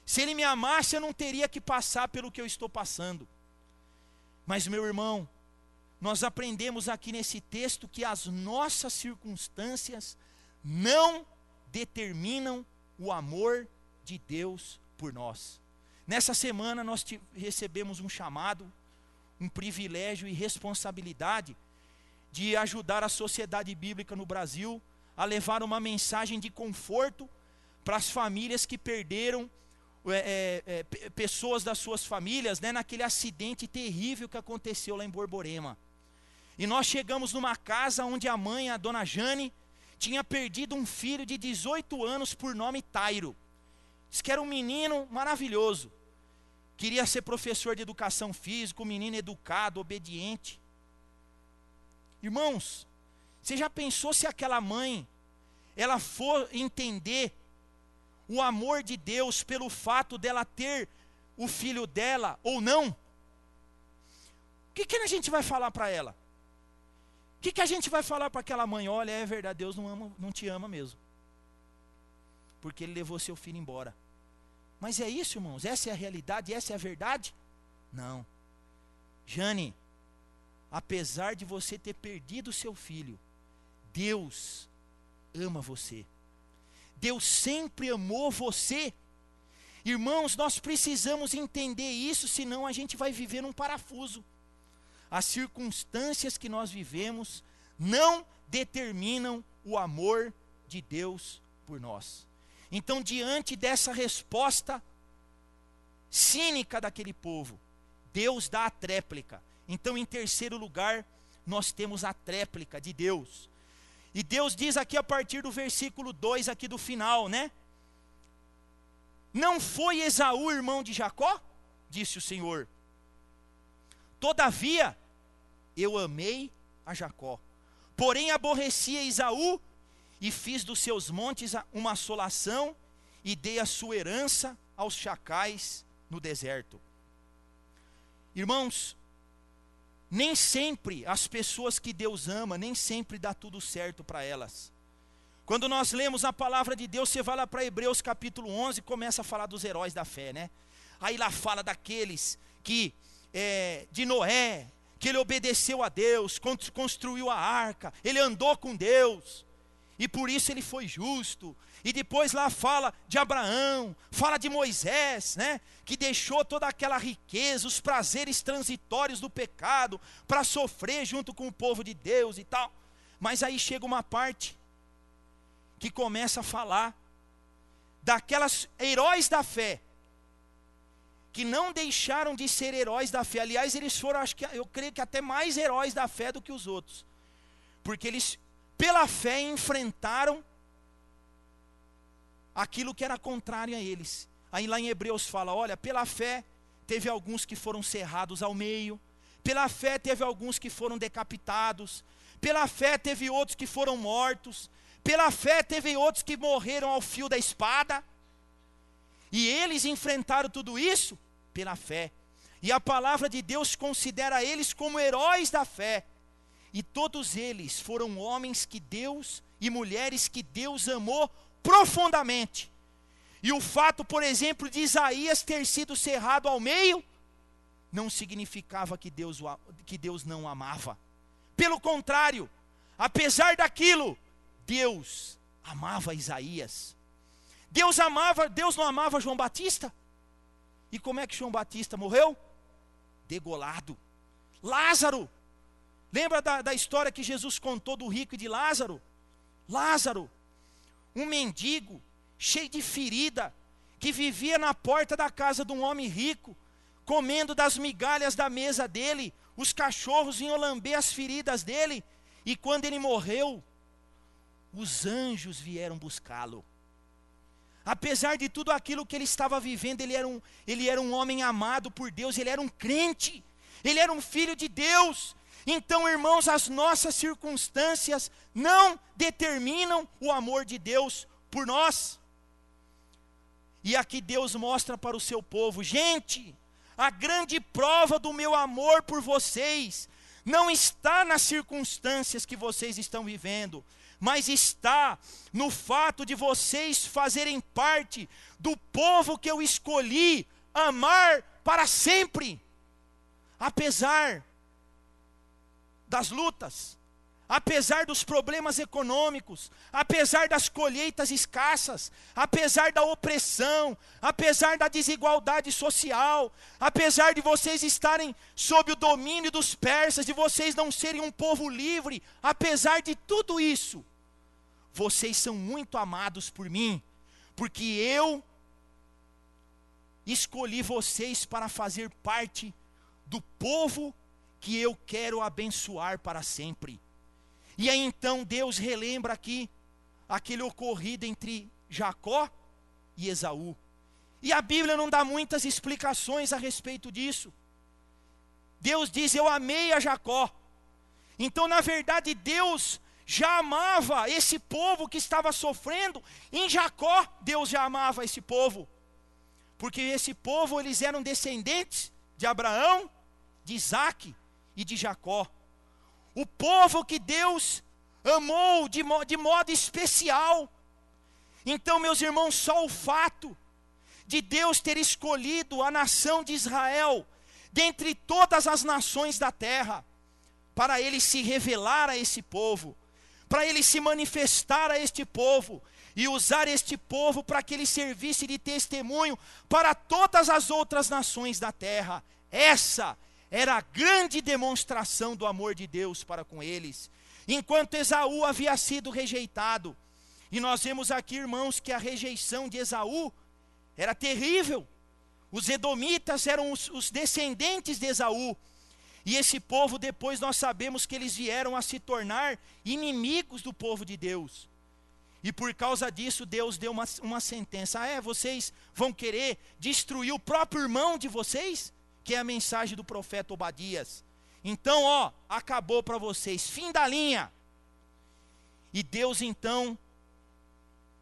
Se Ele me amasse, eu não teria que passar pelo que eu estou passando. Mas, meu irmão, nós aprendemos aqui nesse texto que as nossas circunstâncias não determinam o amor de Deus por nós. Nessa semana nós recebemos um chamado, um privilégio e responsabilidade de ajudar a sociedade bíblica no Brasil a levar uma mensagem de conforto para as famílias que perderam pessoas das suas famílias, né, naquele acidente terrível que aconteceu lá em Borborema. E nós chegamos numa casa onde a mãe, a dona Jane, tinha perdido um filho de 18 anos por nome Tairo. Diz que era um menino maravilhoso, queria ser professor de educação física, um menino educado, obediente. Irmãos, você já pensou se aquela mãe, ela for entender o amor de Deus pelo fato dela ter o filho dela ou não? O que a gente vai falar para ela? O que a gente vai falar para aquela mãe? Olha, é verdade, Deus não te ama mesmo, porque Ele levou seu filho embora. Mas é isso, irmãos? Essa é a realidade? Essa é a verdade? Não. Jane, apesar de você ter perdido seu filho, Deus ama você. Deus sempre amou você. Irmãos, nós precisamos entender isso, senão a gente vai viver num parafuso. As circunstâncias que nós vivemos não determinam o amor de Deus por nós. Então, diante dessa resposta cínica daquele povo, Deus dá a tréplica. Então, em terceiro lugar, nós temos a tréplica de Deus. E Deus diz aqui a partir do versículo 2 aqui do final, né? Não foi Esaú irmão de Jacó? Disse o Senhor. Todavia, eu amei a Jacó, porém aborreci a Esaú, e fiz dos seus montes uma assolação, e dei a sua herança aos chacais no deserto. Irmãos, nem sempre as pessoas que Deus ama, nem sempre dá tudo certo para elas. Quando nós lemos a palavra de Deus, você vai lá para Hebreus capítulo 11 e começa a falar dos heróis da fé, né? Aí lá fala daqueles que, de Noé, que ele obedeceu a Deus, construiu a arca, ele andou com Deus. e por isso ele foi justo. E depois lá fala de Abraão, fala de Moisés, né, que deixou toda aquela riqueza, os prazeres transitórios do pecado, para sofrer junto com o povo de Deus e tal. Mas aí chega uma parte que começa a falar daquelas heróis da fé, que não deixaram de ser heróis da fé. Aliás, eles foram, eu creio que até mais heróis da fé do que os outros, porque eles, pela fé, enfrentaram aquilo que era contrário a eles. Aí lá em Hebreus fala, olha, pela fé teve alguns que foram cerrados ao meio, pela fé teve alguns que foram decapitados, pela fé teve outros que foram mortos, pela fé teve outros que morreram ao fio da espada, e eles enfrentaram tudo isso pela fé. E a palavra de Deus considera eles como heróis da fé, e todos eles foram homens que Deus, e mulheres que Deus amou profundamente. E o fato, por exemplo, de Isaías ter sido cerrado ao meio, não significava que Deus não o amava. Pelo contrário, apesar daquilo, Deus amava Isaías. Deus não amava João Batista? E como é que João Batista morreu? Degolado. Lázaro, lembra da história que Jesus contou do rico e de Lázaro? Lázaro, um mendigo, cheio de ferida, que vivia na porta da casa de um homem rico, comendo das migalhas da mesa dele. Os cachorros vinham lamber as feridas dele, e quando ele morreu, os anjos vieram buscá-lo. Apesar de tudo aquilo que ele estava vivendo, ele era um homem amado por Deus, ele era um crente, ele era um filho de Deus. Então, irmãos, as nossas circunstâncias não determinam o amor de Deus por nós. E aqui Deus mostra para o seu povo, gente, a grande prova do meu amor por vocês não está nas circunstâncias que vocês estão vivendo, mas está no fato de vocês fazerem parte do povo que eu escolhi amar para sempre. Apesar das lutas, apesar dos problemas econômicos, apesar das colheitas escassas, apesar da opressão, apesar da desigualdade social, apesar de vocês estarem sob o domínio dos persas, de vocês não serem um povo livre, apesar de tudo isso, vocês são muito amados por mim, porque eu escolhi vocês para fazer parte do povo que eu quero abençoar para sempre. E aí então Deus relembra aqui aquele ocorrido entre Jacó e Esaú. E a Bíblia não dá muitas explicações a respeito disso. Deus diz, eu amei a Jacó. Então, na verdade, Deus já amava esse povo que estava sofrendo. Em Jacó, Deus já amava esse povo. Porque esse povo, eles eram descendentes de Abraão, de Isaque e de Jacó. O povo que Deus amou de modo especial. Então, meus irmãos, só o fato de Deus ter escolhido a nação de Israel dentre todas as nações da terra, para Ele se revelar a esse povo, para Ele se manifestar a este povo, e usar este povo para que ele servisse de testemunho para todas as outras nações da terra. Essa era a grande demonstração do amor de Deus para com eles. Enquanto Esaú havia sido rejeitado, e nós vemos aqui, irmãos, que a rejeição de Esaú era terrível. Os edomitas eram os descendentes de Esaú, e esse povo depois nós sabemos que eles vieram a se tornar inimigos do povo de Deus. E por causa disso Deus deu uma sentença. Vocês vão querer destruir o próprio irmão de vocês? Que é a mensagem do profeta Obadias. Então, acabou para vocês, fim da linha. E Deus então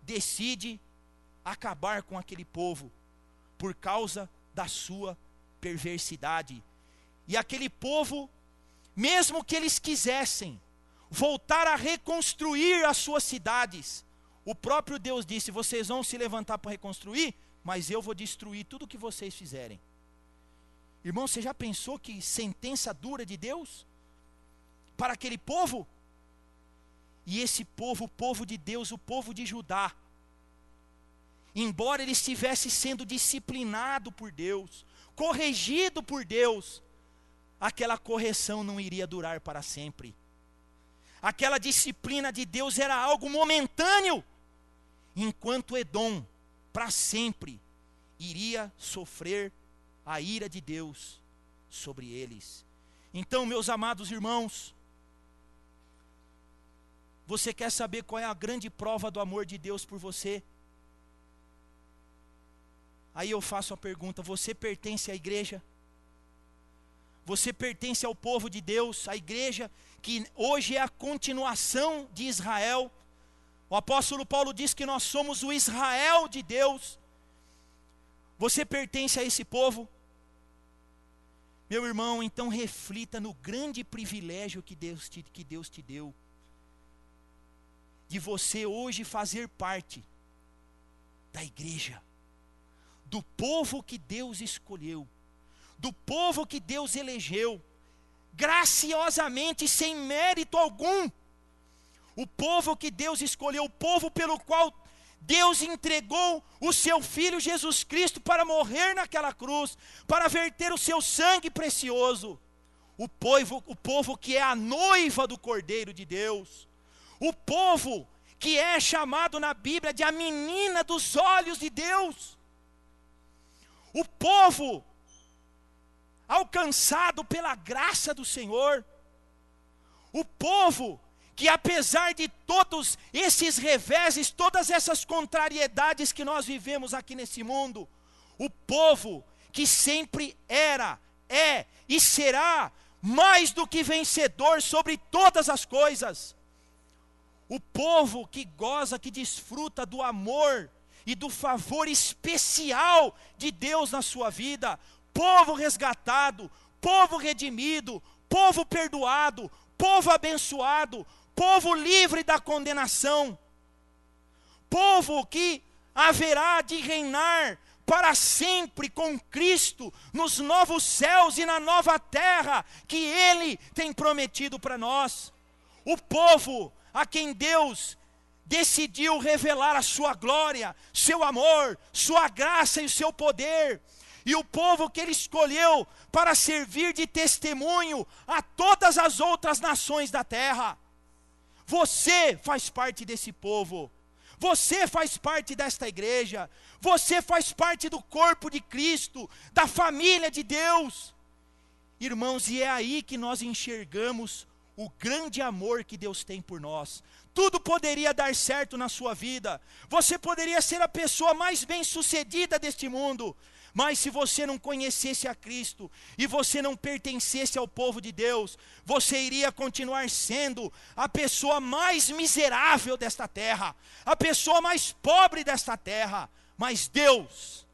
decide acabar com aquele povo por causa da sua perversidade. E aquele povo, mesmo que eles quisessem voltar a reconstruir as suas cidades, o próprio Deus disse, vocês vão se levantar para reconstruir, mas eu vou destruir tudo que vocês fizerem. Irmão, você já pensou que sentença dura de Deus para aquele povo? E esse povo, o povo de Deus, o povo de Judá, embora ele estivesse sendo disciplinado por Deus, corrigido por Deus, aquela correção não iria durar para sempre. Aquela disciplina de Deus era algo momentâneo, enquanto Edom, para sempre, iria sofrer a ira de Deus sobre eles. Então, meus amados irmãos, você quer saber qual é a grande prova do amor de Deus por você? Aí eu faço a pergunta: você pertence à igreja? Você pertence ao povo de Deus, à igreja que hoje é a continuação de Israel? O apóstolo Paulo diz que nós somos o Israel de Deus. Você pertence a esse povo? Meu irmão, então reflita no grande privilégio que Deus te deu, de você hoje fazer parte da igreja, do povo que Deus escolheu, do povo que Deus elegeu, graciosamente, sem mérito algum. O povo que Deus escolheu, o povo pelo qual Deus entregou o seu Filho Jesus Cristo para morrer naquela cruz, para verter o seu sangue precioso. O povo que é a noiva do Cordeiro de Deus. O povo que é chamado na Bíblia de a menina dos olhos de Deus. O povo alcançado pela graça do Senhor. O povo que, apesar de todos esses reveses, todas essas contrariedades que nós vivemos aqui nesse mundo, o povo que sempre era, é e será mais do que vencedor sobre todas as coisas. O povo que goza, que desfruta do amor e do favor especial de Deus na sua vida. Povo resgatado, povo redimido, povo perdoado, povo abençoado, povo livre da condenação, povo que haverá de reinar para sempre com Cristo nos novos céus e na nova terra que Ele tem prometido para nós. O povo a quem Deus decidiu revelar a sua glória, seu amor, sua graça e o seu poder. E o povo que Ele escolheu para servir de testemunho a todas as outras nações da terra. Você faz parte desse povo. Você faz parte desta igreja. Você faz parte do corpo de Cristo, da família de Deus. Irmãos, e é aí que nós enxergamos o grande amor que Deus tem por nós. Tudo poderia dar certo na sua vida. Você poderia ser a pessoa mais bem-sucedida deste mundo. Mas se você não conhecesse a Cristo e você não pertencesse ao povo de Deus, você iria continuar sendo a pessoa mais miserável desta terra, a pessoa mais pobre desta terra. Mas Deus,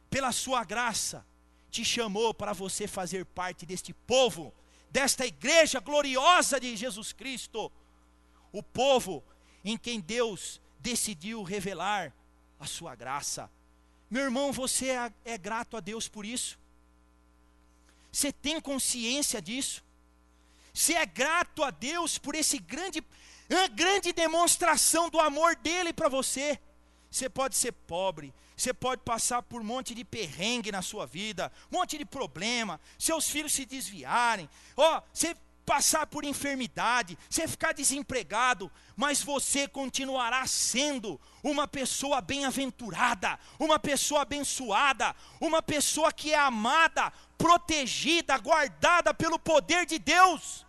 pela sua graça, te chamou para você fazer parte deste povo, desta igreja gloriosa de Jesus Cristo. O povo em quem Deus decidiu revelar a sua graça. Meu irmão, você é grato a Deus por isso? Você tem consciência disso? Você é grato a Deus por esse grande demonstração do amor dele para você? Você pode ser pobre, você pode passar por um monte de perrengue na sua vida, um monte de problema, seus filhos se desviarem, você passar por enfermidade, você ficar desempregado, mas você continuará sendo uma pessoa bem-aventurada, uma pessoa abençoada, uma pessoa que é amada, protegida, guardada pelo poder de Deus,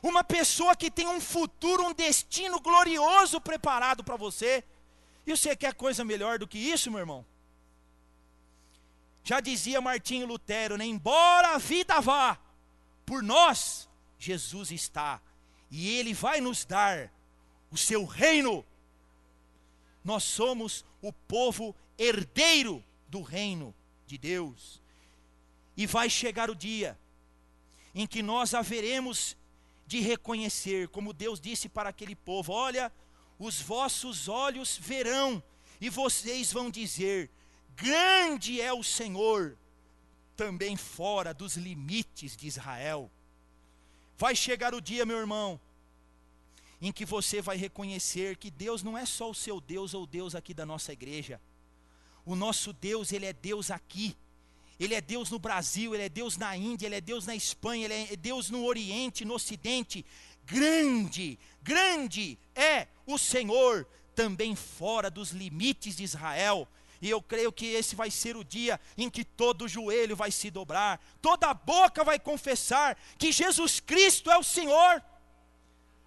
uma pessoa que tem um futuro, um destino glorioso preparado para você. E você quer coisa melhor do que isso, meu irmão? Já dizia Martinho Lutero, né? Embora a vida vá, por nós Jesus está, e Ele vai nos dar o seu reino. Nós somos o povo herdeiro do reino de Deus. E vai chegar o dia em que nós haveremos de reconhecer, como Deus disse para aquele povo: olha, os vossos olhos verão, e vocês vão dizer: grande é o Senhor, também fora dos limites de Israel. Vai chegar o dia, meu irmão, em que você vai reconhecer que Deus não é só o seu Deus ou o Deus aqui da nossa igreja. O nosso Deus, Ele é Deus aqui. Ele é Deus no Brasil, Ele é Deus na Índia, Ele é Deus na Espanha, Ele é Deus no Oriente, no Ocidente. Grande, grande é o Senhor também fora dos limites de Israel. E eu creio que esse vai ser o dia em que todo joelho vai se dobrar, toda boca vai confessar que Jesus Cristo é o Senhor.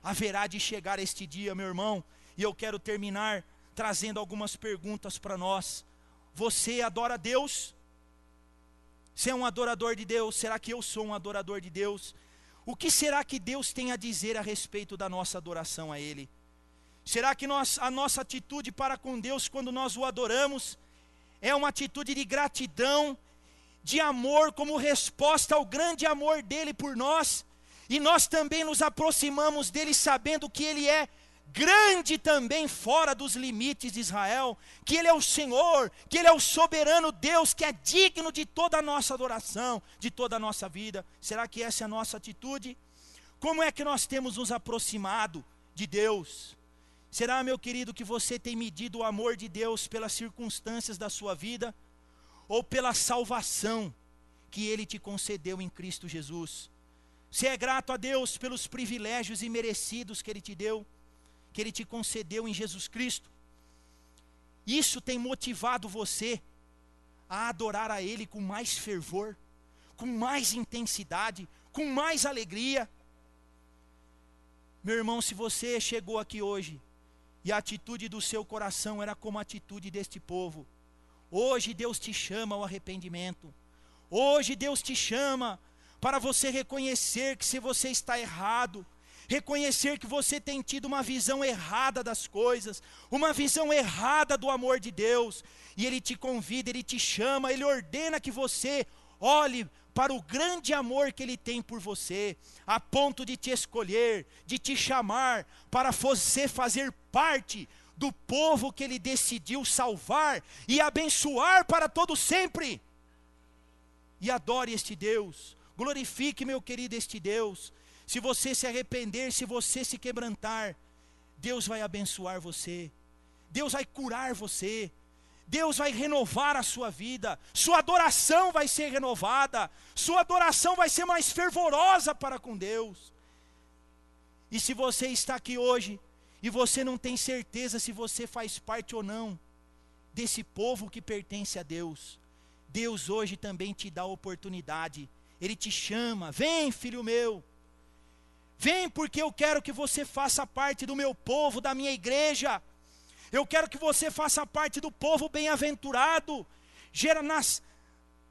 Haverá de chegar este dia, meu irmão, e eu quero terminar trazendo algumas perguntas para nós. Você adora Deus? Você é um adorador de Deus? Será que eu sou um adorador de Deus? O que será que Deus tem a dizer a respeito da nossa adoração a Ele? Será que a nossa atitude para com Deus quando nós o adoramos é uma atitude de gratidão, de amor como resposta ao grande amor dEle por nós? E nós também nos aproximamos dEle sabendo que Ele é grande também fora dos limites de Israel, que Ele é o Senhor, que Ele é o soberano Deus, que é digno de toda a nossa adoração, de toda a nossa vida. Será que essa é a nossa atitude? Como é que nós temos nos aproximado de Deus? Será, meu querido, que você tem medido o amor de Deus pelas circunstâncias da sua vida, ou pela salvação que Ele te concedeu em Cristo Jesus? Você é grato a Deus pelos privilégios imerecidos que Ele te deu, que Ele te concedeu em Jesus Cristo? Isso tem motivado você a adorar a Ele com mais fervor, com mais intensidade, com mais alegria? Meu irmão, se você chegou aqui hoje e a atitude do seu coração era como a atitude deste povo, hoje Deus te chama ao arrependimento. Hoje Deus te chama para você reconhecer que se você está errado, reconhecer que você tem tido uma visão errada das coisas, uma visão errada do amor de Deus, e Ele te convida, Ele te chama, Ele ordena que você olhe para o grande amor que Ele tem por você, a ponto de te escolher, de te chamar para você fazer parte do povo que Ele decidiu salvar e abençoar para todo sempre. E adore este Deus, glorifique, meu querido, este Deus. Se você se arrepender, se você se quebrantar, Deus vai abençoar você, Deus vai curar você, Deus vai renovar a sua vida, sua adoração vai ser renovada, sua adoração vai ser mais fervorosa para com Deus. E se você está aqui hoje, e você não tem certeza se você faz parte ou não desse povo que pertence a Deus, Deus hoje também te dá a oportunidade, Ele te chama: vem, filho meu, vem, porque eu quero que você faça parte do meu povo, da minha igreja. Eu quero que você faça parte do povo bem-aventurado,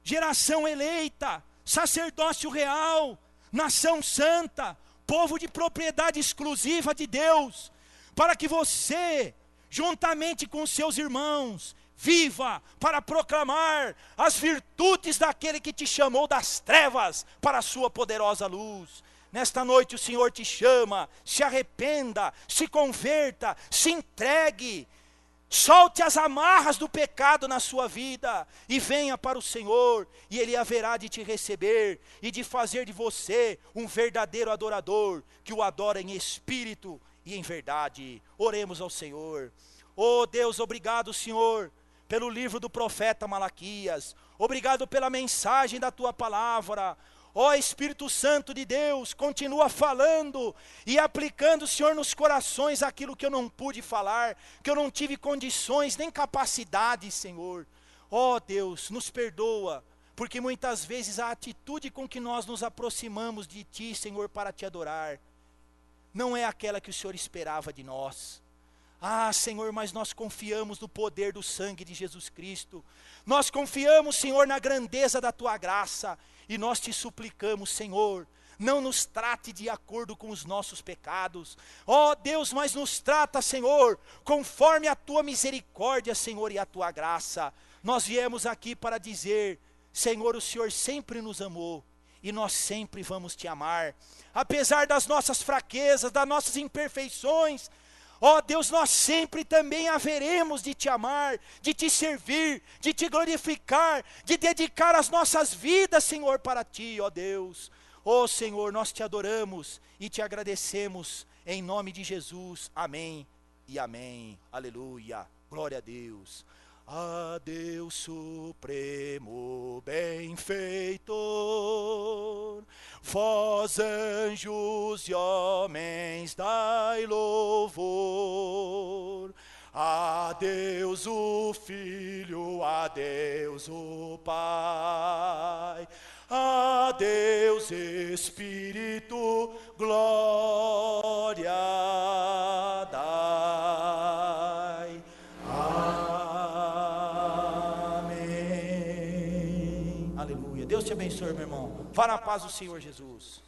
geração eleita, sacerdócio real, nação santa, povo de propriedade exclusiva de Deus, para que você, juntamente com seus irmãos, viva para proclamar as virtudes daquele que te chamou das trevas para a sua poderosa luz. Nesta noite o Senhor te chama: se arrependa, se converta, se entregue, solte as amarras do pecado na sua vida e venha para o Senhor, e Ele haverá de te receber e de fazer de você um verdadeiro adorador, que o adora em espírito e em verdade. Oremos ao Senhor. Oh Deus, obrigado, Senhor, pelo livro do profeta Malaquias, obrigado pela mensagem da Tua palavra. Ó Espírito Santo de Deus, continua falando e aplicando, Senhor, nos corações aquilo que eu não pude falar, que eu não tive condições nem capacidade, Senhor. Ó Deus, nos perdoa, porque muitas vezes a atitude com que nós nos aproximamos de Ti, Senhor, para Te adorar, não é aquela que o Senhor esperava de nós. Ah, Senhor, mas nós confiamos no poder do sangue de Jesus Cristo. Nós confiamos, Senhor, na grandeza da Tua graça. E nós te suplicamos, Senhor, não nos trate de acordo com os nossos pecados. Ó Deus, mas nos trata, Senhor, conforme a Tua misericórdia, Senhor, e a Tua graça. Nós viemos aqui para dizer: Senhor, o Senhor sempre nos amou. E nós sempre vamos Te amar. Apesar das nossas fraquezas, das nossas imperfeições, ó Deus, nós sempre também haveremos de Te amar, de Te servir, de Te glorificar, de dedicar as nossas vidas, Senhor, para Ti, ó Deus. Ó Senhor, nós Te adoramos e Te agradecemos em nome de Jesus, amém e amém, aleluia, glória a Deus. A Deus supremo benfeitor, vós anjos e homens dai louvor. A Deus o Filho, a Deus o Pai, a Deus Espírito, glória dai. Amém. Aleluia. Deus te abençoe, meu irmão. Vá na paz do Senhor Jesus.